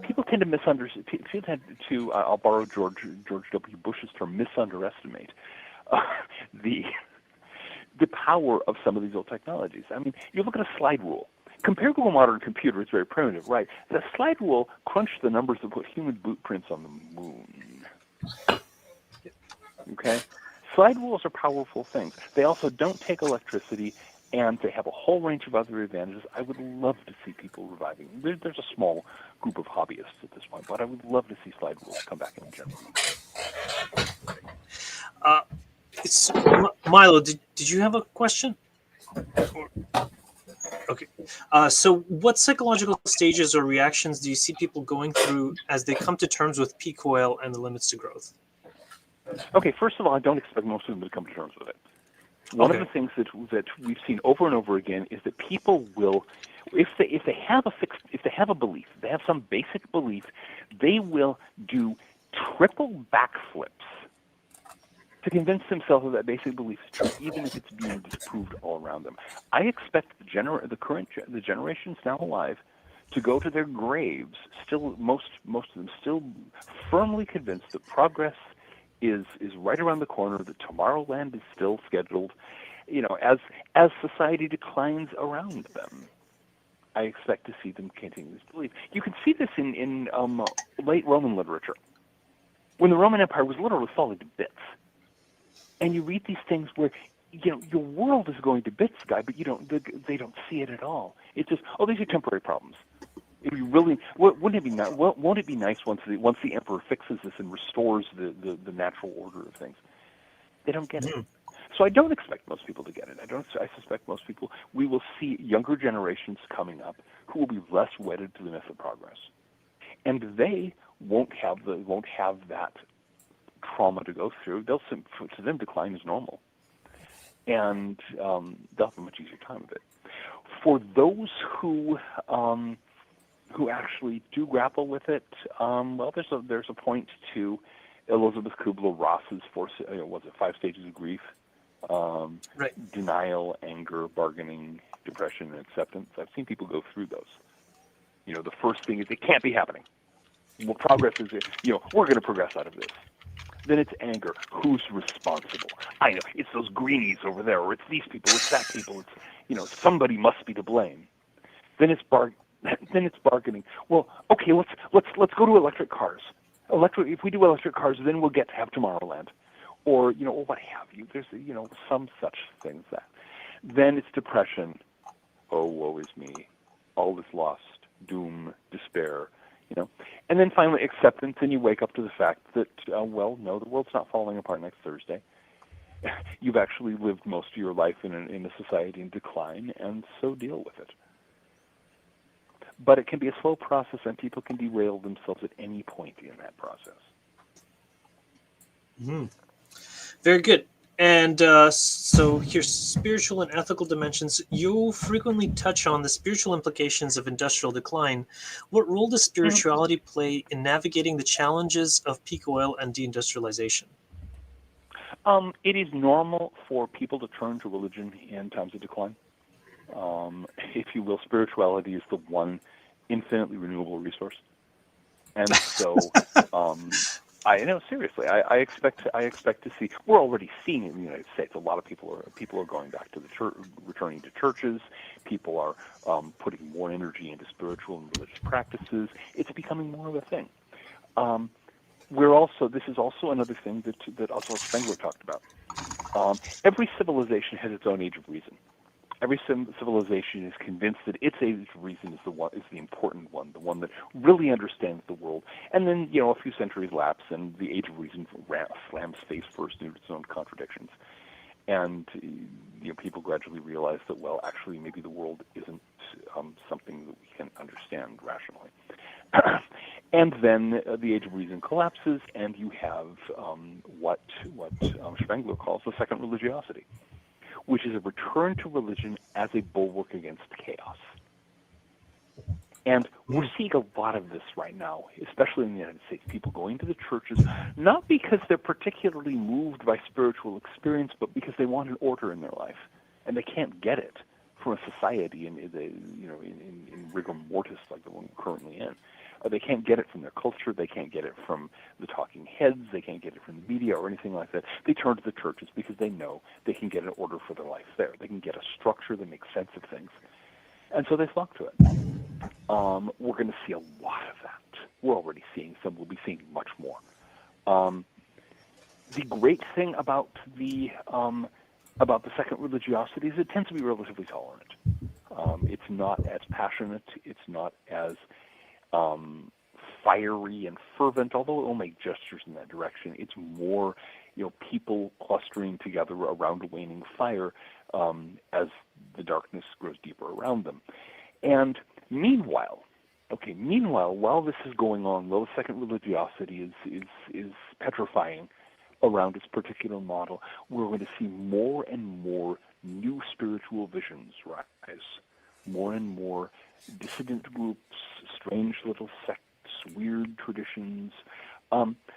people tend to misunderstand. People tend to, I'll borrow George W. Bush's term, misunderestimate the power of some of these old technologies. I mean, you look at a slide rule. Compared to a modern computer, it's very primitive, right? The slide rule crunched the numbers that put human bootprints on the moon. Okay? Slide rules are powerful things. They also don't take electricity, and they have a whole range of other advantages. I would love to see people reviving. There's a small group of hobbyists at this point, but I would love to see slide rules come back in general. Milo, did you have a question? Okay. So what psychological stages or reactions do you see people going through as they come to terms with peak oil and the limits to growth? Okay, first of all, I don't expect most of them to come to terms with it. One of the things that we've seen over and over again is that people will, if they have a belief, they have some basic belief, they will do triple backflips to convince themselves of that basic belief is true, even if it's being disproved all around them. I expect the generations now alive to go to their graves, still most of them still firmly convinced that progress is right around the corner, that Tomorrowland is still scheduled, as society declines around them. I expect to see them continue this belief. You can see this in late Roman literature, when the Roman Empire was literally falling to bits. And you read these things where, your world is going to bits, guy, but they don't see it at all. It's just, these are temporary problems. Won't it be nice once the emperor fixes this and restores the natural order of things? They don't get it. So I don't expect most people to get it. I suspect most people, we will see younger generations coming up who will be less wedded to the myth of progress, and they won't have that trauma to go through. To them, decline is normal, and they'll have a much easier time of it. For those who actually do grapple with it, there's a point to Elizabeth Kubler-Ross's 5 stages of grief, right. Denial, anger, bargaining, depression, and acceptance. I've seen people go through those. The first thing is it can't be happening. Well, progress is we're going to progress out of this. Then it's anger. Who's responsible? I know it's those greenies over there, or it's these people, it's that people. It's somebody must be to blame. Then it's bargaining. Well, okay, let's go to electric cars. If we do electric cars, then we'll get to have Tomorrowland, or what have you. There's some such things that. Then it's depression. Oh, woe is me. All is lost. Doom, despair. And then finally acceptance, and you wake up to the fact that, no, the world's not falling apart next Thursday. You've actually lived most of your life in a society in decline, and so deal with it. But it can be a slow process, and people can derail themselves at any point in that process. Mm-hmm. Very good. And so here's spiritual and ethical dimensions. You frequently touch on the spiritual implications of industrial decline. What role does spirituality play in navigating the challenges of peak oil and deindustrialization? It is normal for people to turn to religion in times of decline. If you will, spirituality is the one infinitely renewable resource. And so... I know, seriously. I expect to see. We're already seeing it in the United States. A lot of people are going back to the church, returning to churches. People are putting more energy into spiritual and religious practices. It's becoming more of a thing. This is also another thing that Oswald Spengler talked about. Every civilization has its own age of reason. Every civilization is convinced that its age of reason is the important one, the one that really understands the world. And then, a few centuries lapse, and the age of reason slams face first into its own contradictions. And people gradually realize that, well, actually, maybe the world isn't something that we can understand rationally. And then the age of reason collapses, and you have what Spengler calls the second religiosity, which is a return to religion as a bulwark against chaos. And we're seeing a lot of this right now, especially in the United States. People going to the churches, not because they're particularly moved by spiritual experience, but because they want an order in their life, and they can't get it from a society in rigor mortis like the one we're currently in. They can't get it from their culture. They can't get it from the talking heads. They can't get it from the media or anything like that. They turn to the churches because they know they can get an order for their life there. They can get a structure that makes sense of things. And so they flock to it. We're going to see a lot of that. We're already seeing some. We'll be seeing much more. The great thing about the second religiosity is it tends to be relatively tolerant. It's not as passionate. It's not as fiery and fervent, although it will make gestures in that direction. It's more, people clustering together around a waning fire as the darkness grows deeper around them. And meanwhile, while this is going on, while the second religiosity is petrifying around its particular model, we're going to see more and more new spiritual visions rise, more and more dissident groups, strange little sects, weird traditions.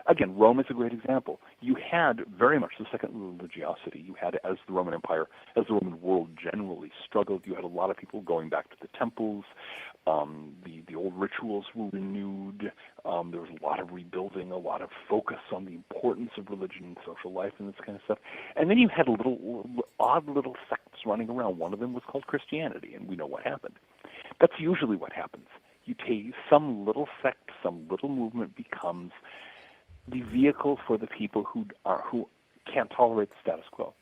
Again, Rome is a great example. You had very much the second religiosity. You had, as the Roman Empire, as the Roman world generally struggled, you had a lot of people going back to the temples. The old rituals were renewed. There was a lot of rebuilding, a lot of focus on the importance of religion and social life and this kind of stuff. And then you had odd little sects running around. One of them was called Christianity, and we know what happened. That's usually what happens. You take some little sect, some little movement becomes the vehicle for the people who can't tolerate the status quo.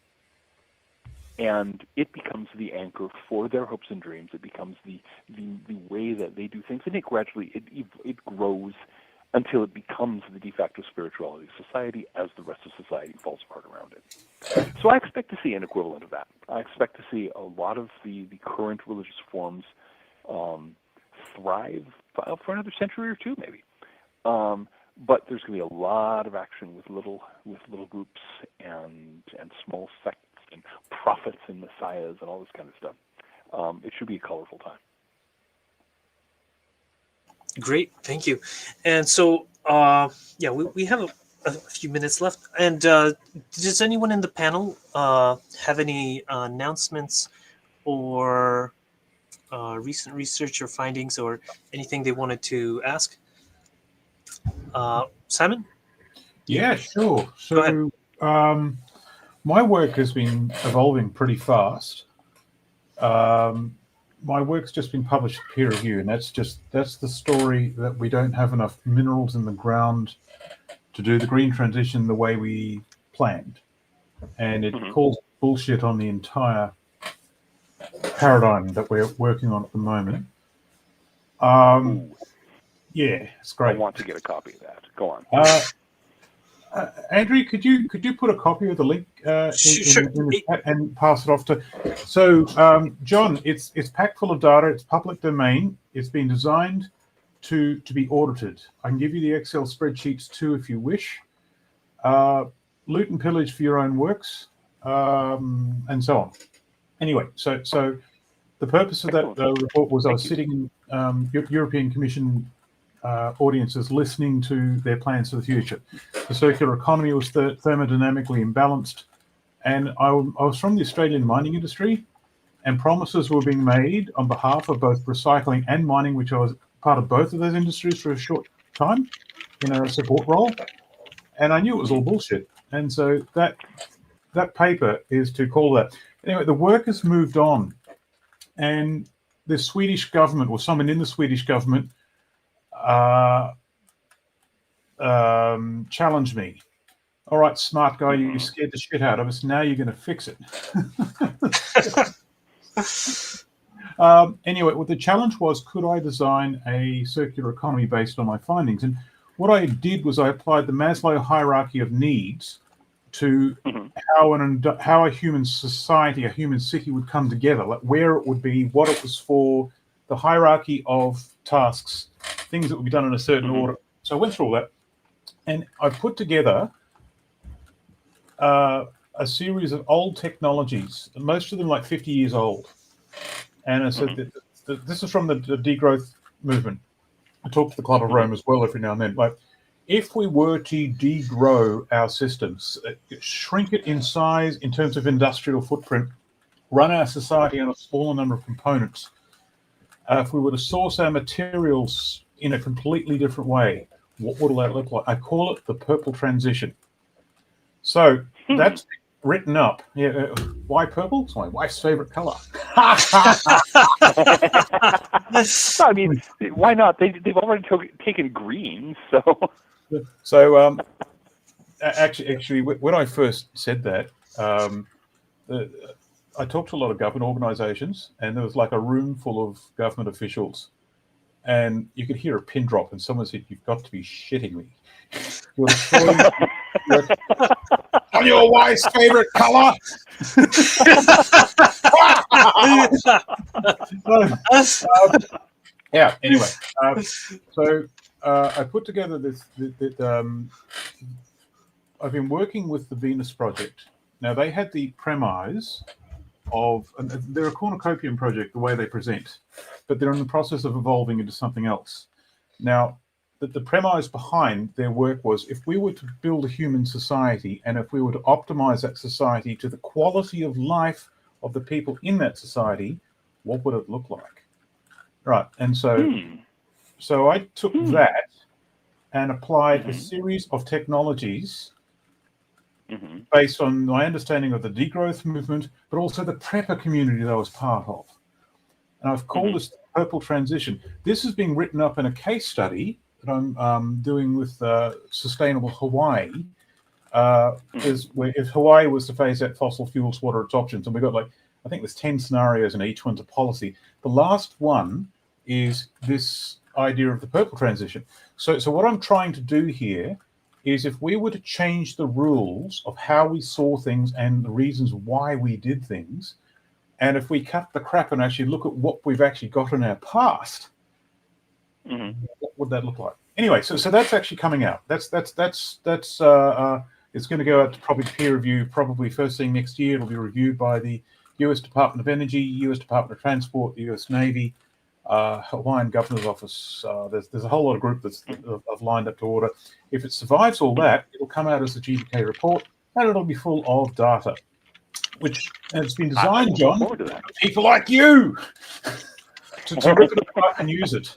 And it becomes the anchor for their hopes and dreams. It becomes the way that they do things, and it gradually it grows until it becomes the de facto spirituality of society as the rest of society falls apart around it. So I expect to see an equivalent of that. I expect to see a lot of the current religious forms thrive for another century or two, maybe. But there's going to be a lot of action with little groups and small sects and prophets and messiahs and all this kind of stuff. It should be a colorful time. Great, thank you. And so, we have a few minutes left. And does anyone in the panel have any announcements or recent research or findings or anything they wanted to ask? Simon? Yeah, sure. Go So my work has been evolving pretty fast. My work's just been published peer review, and that's the story that we don't have enough minerals in the ground to do the green transition the way we planned. And it calls bullshit on the entire paradigm that we're working on at the moment. Yeah, it's great. I want to get a copy of that. Go on. Andrii, could you put a copy of the link in the chat and pass it off to? So, John, it's packed full of data. It's public domain. It's been designed to be audited. I can give you the Excel spreadsheets too if you wish. Loot and pillage for your own works, and so on. Anyway, so the purpose of that report was I was sitting in European Commission audiences listening to their plans for the future. The circular economy was thermodynamically imbalanced, and I was from the Australian mining industry, and promises were being made on behalf of both recycling and mining, which I was part of both of those industries for a short time in a support role, and I knew it was all bullshit. And so that paper is to call that. Anyway, the work has moved on, and the Swedish government, or someone in the Swedish government, challenged me all right, smart guy, you scared the shit out of us. Now you're going to fix it. Anyway, what the challenge was, could I design a circular economy based on my findings? And what I did was I applied the Maslow hierarchy of needs to how a human society, a human city would come together, like where it would be, what it was for, the hierarchy of tasks, things that would be done in a certain order. So I went through all that, and I put together a series of old technologies, most of them like 50 years old. And I said that this is from the degrowth movement. I talk to the Club of Rome as well every now and then. Like, if we were to degrow our systems, shrink it in size in terms of industrial footprint, run our society on a smaller number of components, if we were to source our materials in a completely different way, what would that look like? I call it the purple transition. So that's written up. Yeah, why purple? It's my wife's favorite color. I mean, why not? They've already taken green, so. So actually, when I first said that, I talked to a lot of government organisations, and there was like a room full of government officials, and you could hear a pin drop, and someone said, "You've got to be shitting me." On your wife's favorite color. Yeah. Anyway, so I put together this. I've been working with the Venus Project. Now they had the premise of, and they're a cornucopian project the way they present, but they're in the process of evolving into something else. Now, the premise behind their work was, if we were to build a human society, and if we were to optimize that society to the quality of life of the people in that society, what would it look like? Right. And so I took that and applied a series of technologies based on my understanding of the degrowth movement, but also the prepper community that I was part of. And I've called this the purple transition. This is being written up in a case study that I'm doing with Sustainable Hawaii. If Hawaii was to phase out fossil fuels, what are its options? And we've got, like, I think there's 10 scenarios, and each one's a policy. The last one is this idea of the purple transition. So what I'm trying to do here is, if we were to change the rules of how we saw things and the reasons why we did things, and if we cut the crap and actually look at what we've actually got in our past, what would that look like? Anyway, so that's actually coming out. That's it's going to go out to probably peer review, probably first thing next year. It'll be reviewed by the U.S. Department of Energy, U.S. Department of Transport, the U.S. Navy, Hawaiian Governor's Office. There's a whole lot of group that's I've lined up to order. If it survives all that, it'll come out as a GDK report, and it'll be full of data, which has been designed, John, for people like you to rip it apart and use it.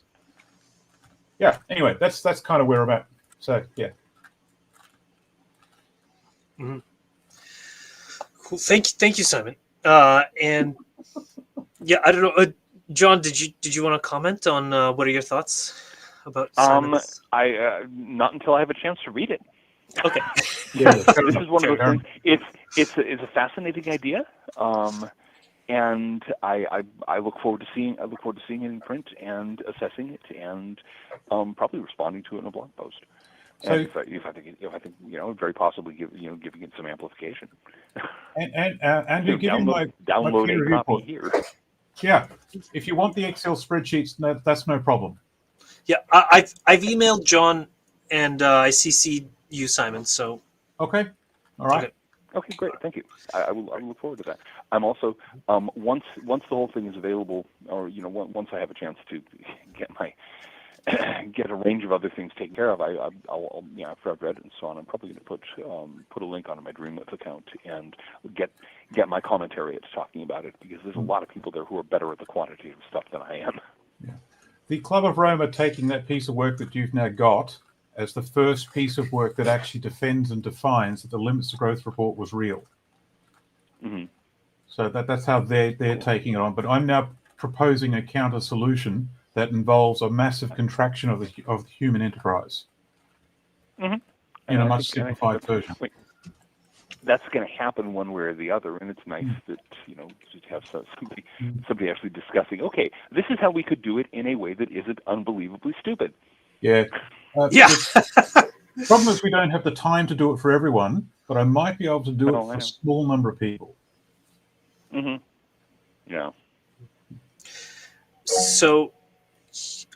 Yeah. Anyway, that's kind of where I'm at. So yeah. Cool. Thank you, Simon. And yeah, I don't know, John. Did you want to comment on what are your thoughts about Simon's? Not until I have a chance to read it. Okay. This is one of those things. It's a fascinating idea, and I look forward to seeing it in print and assessing it, and probably responding to it in a blog post. So, and if I think very possibly giving it some amplification. And you're giving download my a copy report here. Yeah, if you want the Excel spreadsheets, that's no problem. Yeah, I've emailed John, and I CC'd you, Simon. So okay, all right. Okay, great. Thank you. I will look forward to that. I'm also once the whole thing is available, or once I have a chance to get a range of other things taken care of, I'll after I've read it and so on, I'm probably going to put a link onto my Dreamlets account and get my commentary at talking about it, because there's a lot of people there who are better at the quantitative stuff than I am. Yeah. The Club of Rome are taking that piece of work that you've now got as the first piece of work that actually defends and defines that the limits to growth report was real. So that's how they're taking it on. But I'm now proposing a counter solution that involves a massive contraction of the human enterprise in a much simplified version. that's going to happen one way or the other, and it's nice that to have somebody actually discussing. Okay, this is how we could do it in a way that isn't unbelievably stupid. Yeah. Yeah. The problem is we don't have the time to do it for everyone, but I might be able to do it for a small number of people. Mm-hmm. Yeah. So,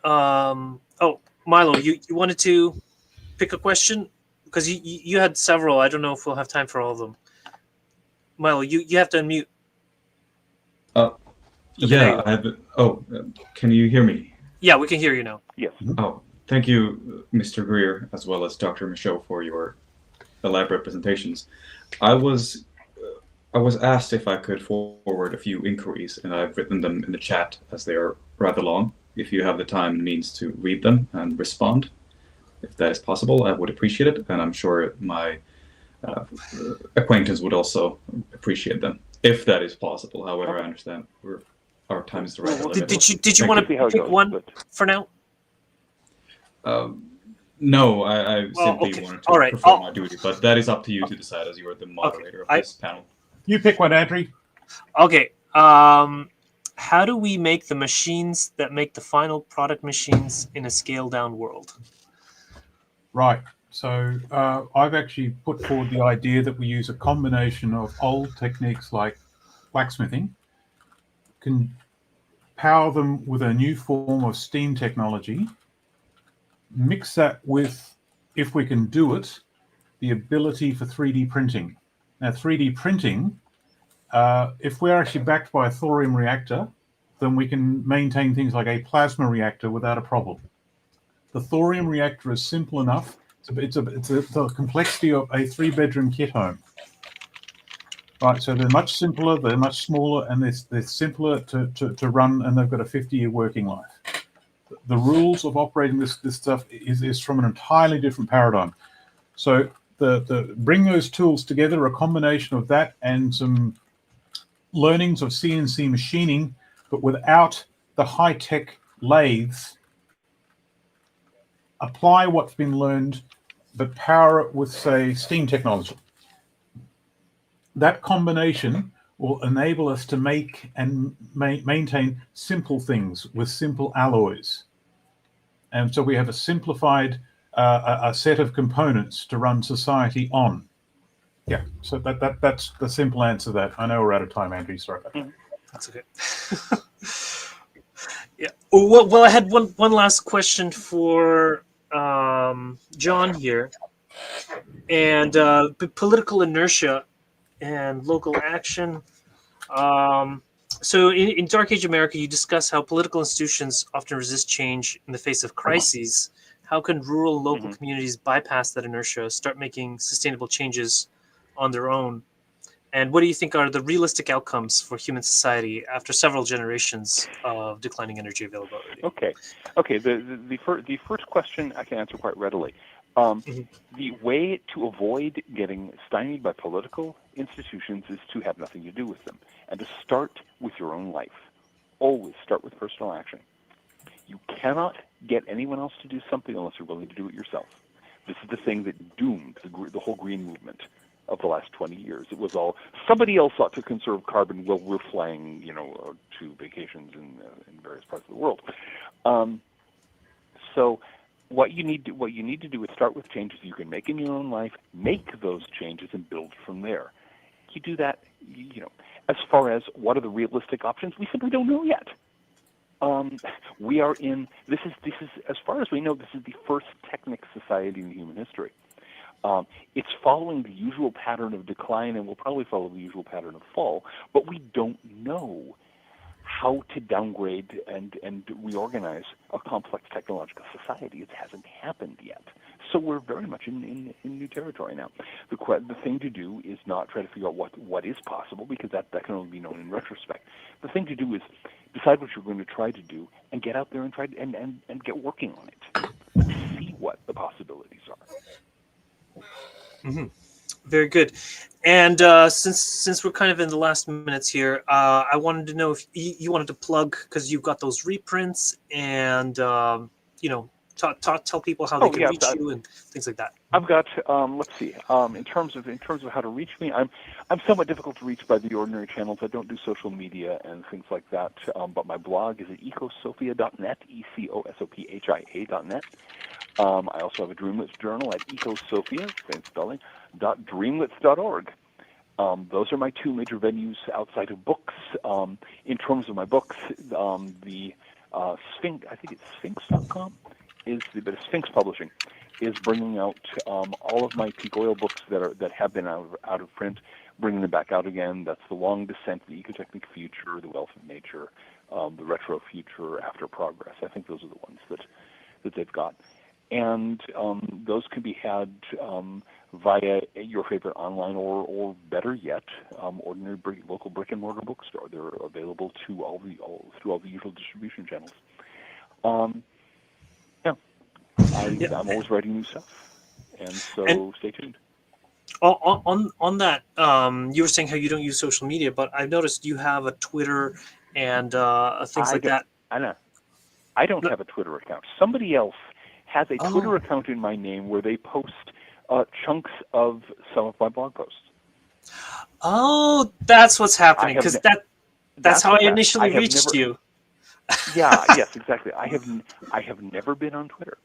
Milo, you wanted to pick a question? Because you had several. I don't know if we'll have time for all of them. Milo, you have to unmute. Yeah, I have. Can you hear me? Yeah, we can hear you now. Yes. Oh, thank you, Mr. Greer, as well as Dr. Michaux, for your elaborate presentations. I was asked if I could forward a few inquiries, and I've written them in the chat as they are rather long. If you have the time and means to read them and respond, if that is possible, I would appreciate it, and I'm sure my acquaintance would also appreciate them, if that is possible. However, I understand our time is rather limited. Did you want to pick one for now? No, I simply wanted to perform my duty, but that is up to you to decide, as you are the moderator of this panel. You pick one, Andrii. Okay. How do we make the machines that make the final product machines in a scaled-down world? Right. So I've actually put forward the idea that we use a combination of old techniques like blacksmithing, can power them with a new form of steam technology, mix that with, if we can do it, the ability for 3D printing. Now, 3D printing, if we're actually backed by a thorium reactor, then we can maintain things like a plasma reactor without a problem. The thorium reactor is simple enough. It's the complexity of a 3-bedroom kit home. Right, so they're much simpler, they're much smaller, and they're simpler to run, and they've got a 50-year working life. The rules of operating this stuff is from an entirely different paradigm. So bring those tools together, a combination of that and some learnings of CNC machining, but without the high-tech lathes. Apply what's been learned, but power it with, say, steam technology. That combination will enable us to make and maintain simple things with simple alloys. And so we have a simplified a set of components to run society on. Yeah, so that's the simple answer to that. I know we're out of time, Andrii. Sorry about that. That's okay. Yeah. Well, I had one last question for John here. And political inertia and local action. So in Dark Age America, you discuss how political institutions often resist change in the face of crises. How can rural and local communities bypass that inertia, start making sustainable changes on their own? And what do you think are the realistic outcomes for human society after several generations of declining energy availability? Okay. The first question I can answer quite readily. The way to avoid getting stymied by political institutions is to have nothing to do with them and to start with your own life. Always start with personal action. You cannot get anyone else to do something unless you're willing to do it yourself. This is the thing that doomed the whole green movement of the last 20 years. It was all somebody else ought to conserve carbon while we're flying, to vacations in various parts of the world. So what you need to do is start with changes you can make in your own life, make those changes, and build from there. You do that, as far as what are the realistic options, we simply don't know yet. We are in, this is, as far as we know, this is the first technic society in human history. It's following the usual pattern of decline and will probably follow the usual pattern of fall, but we don't know how to downgrade and reorganize a complex technological society. It hasn't happened yet. So we're very much in new territory now. The thing to do is not try to figure out what is possible, because that can only be known in retrospect. The thing to do is decide what you're going to try to do and get out there and try and get working on it. See what the possibilities are. Mm-hmm. Very good. And since we're kind of in the last minutes here, I wanted to know if you wanted to plug, because you've got those reprints and tell people how they can yeah, reach you and things like that. I've got let's see. In terms of how to reach me, I'm somewhat difficult to reach by the ordinary channels. I don't do social media and things like that. But my blog is at ecosophia.net, ecosophia.net. I also have a Dreamlets journal at ecosophia, same spelling, .dreamlets.org. Those are my two major venues outside of books. In terms of my books, the Sphinx, I think it's Sphinx.com, but Sphinx Publishing is bringing out all of my peak oil books that have been out of print, bringing them back out again. That's The Long Descent, The Ecotechnic Future, The Wealth of Nature, The Retro Future, After Progress. I think those are the ones that they've got. And those can be had via your favorite online or better yet, ordinary local brick and mortar bookstore. They're available to through all the usual distribution channels. I'm always writing new stuff, and so stay tuned. On that, you were saying how you don't use social media, but I've noticed you have a Twitter and things like that. I know. I don't have a Twitter account. Somebody else has a Twitter account in my name where they post chunks of some of my blog posts. Oh, that's what's happening, because that's how I initially reached you. Yeah, yes, exactly. I have never been on Twitter.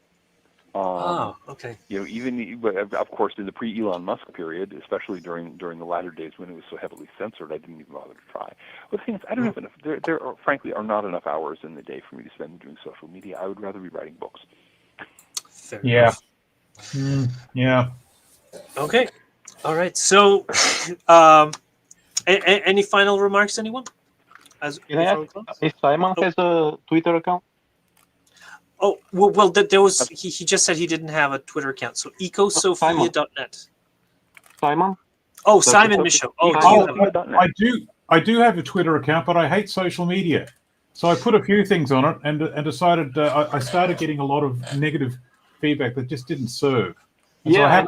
Okay. Even of course in the pre-Elon Musk period, especially during the latter days when it was so heavily censored, I didn't even bother to try. But the thing is, I don't have enough. There are, frankly, are not enough hours in the day for me to spend doing social media. I would rather be writing books. Fair Yeah. enough. Yeah. Okay. All right. So, any final remarks, anyone? Can I ask if Simon has a Twitter account? Oh, well, there was. He just said he didn't have a Twitter account. So ecosophia.net. Simon? Oh, Simon Michaux. Oh, I do have a Twitter account, but I hate social media. So I put a few things on it and decided I started getting a lot of negative feedback that just didn't serve. And yeah, so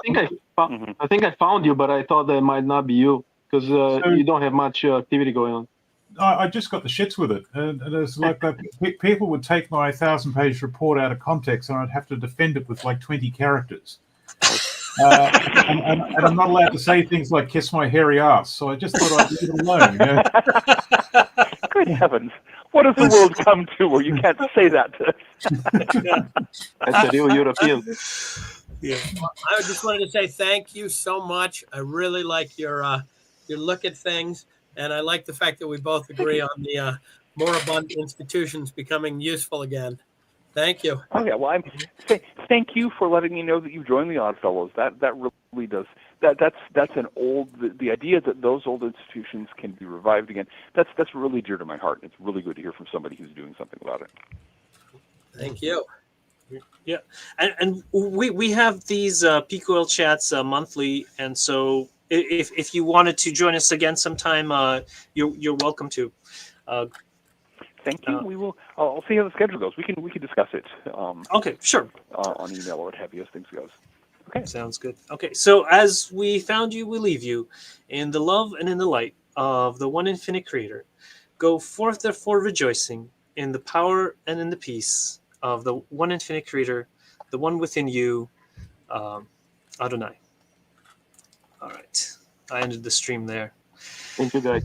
I think I found you, but I thought that might not be you because you don't have much activity going on. I just got the shits with it. And it's like that. People would take my 1,000-page report out of context and I'd have to defend it with like 20 characters. And I'm not allowed to say things like kiss my hairy ass. So I just thought I'd leave it alone. Good heavens. What has the world come to where you can't say that to us? That's a real European. Yeah. I just wanted to say thank you so much. I really like your look at things. And I like the fact that we both agree on the moribund institutions becoming useful again. Thank you. Oh yeah, well, thank you for letting me know that you joined the Oddfellows. That really does. That's an old. The idea that those old institutions can be revived again. That's really dear to my heart. It's really good to hear from somebody who's doing something about it. Thank you. Yeah, and we have these peak oil chats monthly, and so if you wanted to join us again sometime, you're welcome to. Thank you. We will. I'll see how the schedule goes. We can discuss it. Okay, sure. On email or what have you as things goes. Okay. Sounds good. Okay, so as we found you, we leave you in the love and in the light of the one infinite Creator. Go forth therefore rejoicing in the power and in the peace of the one infinite Creator, the one within you, Adonai. All right, I ended the stream there. Thank you, guys.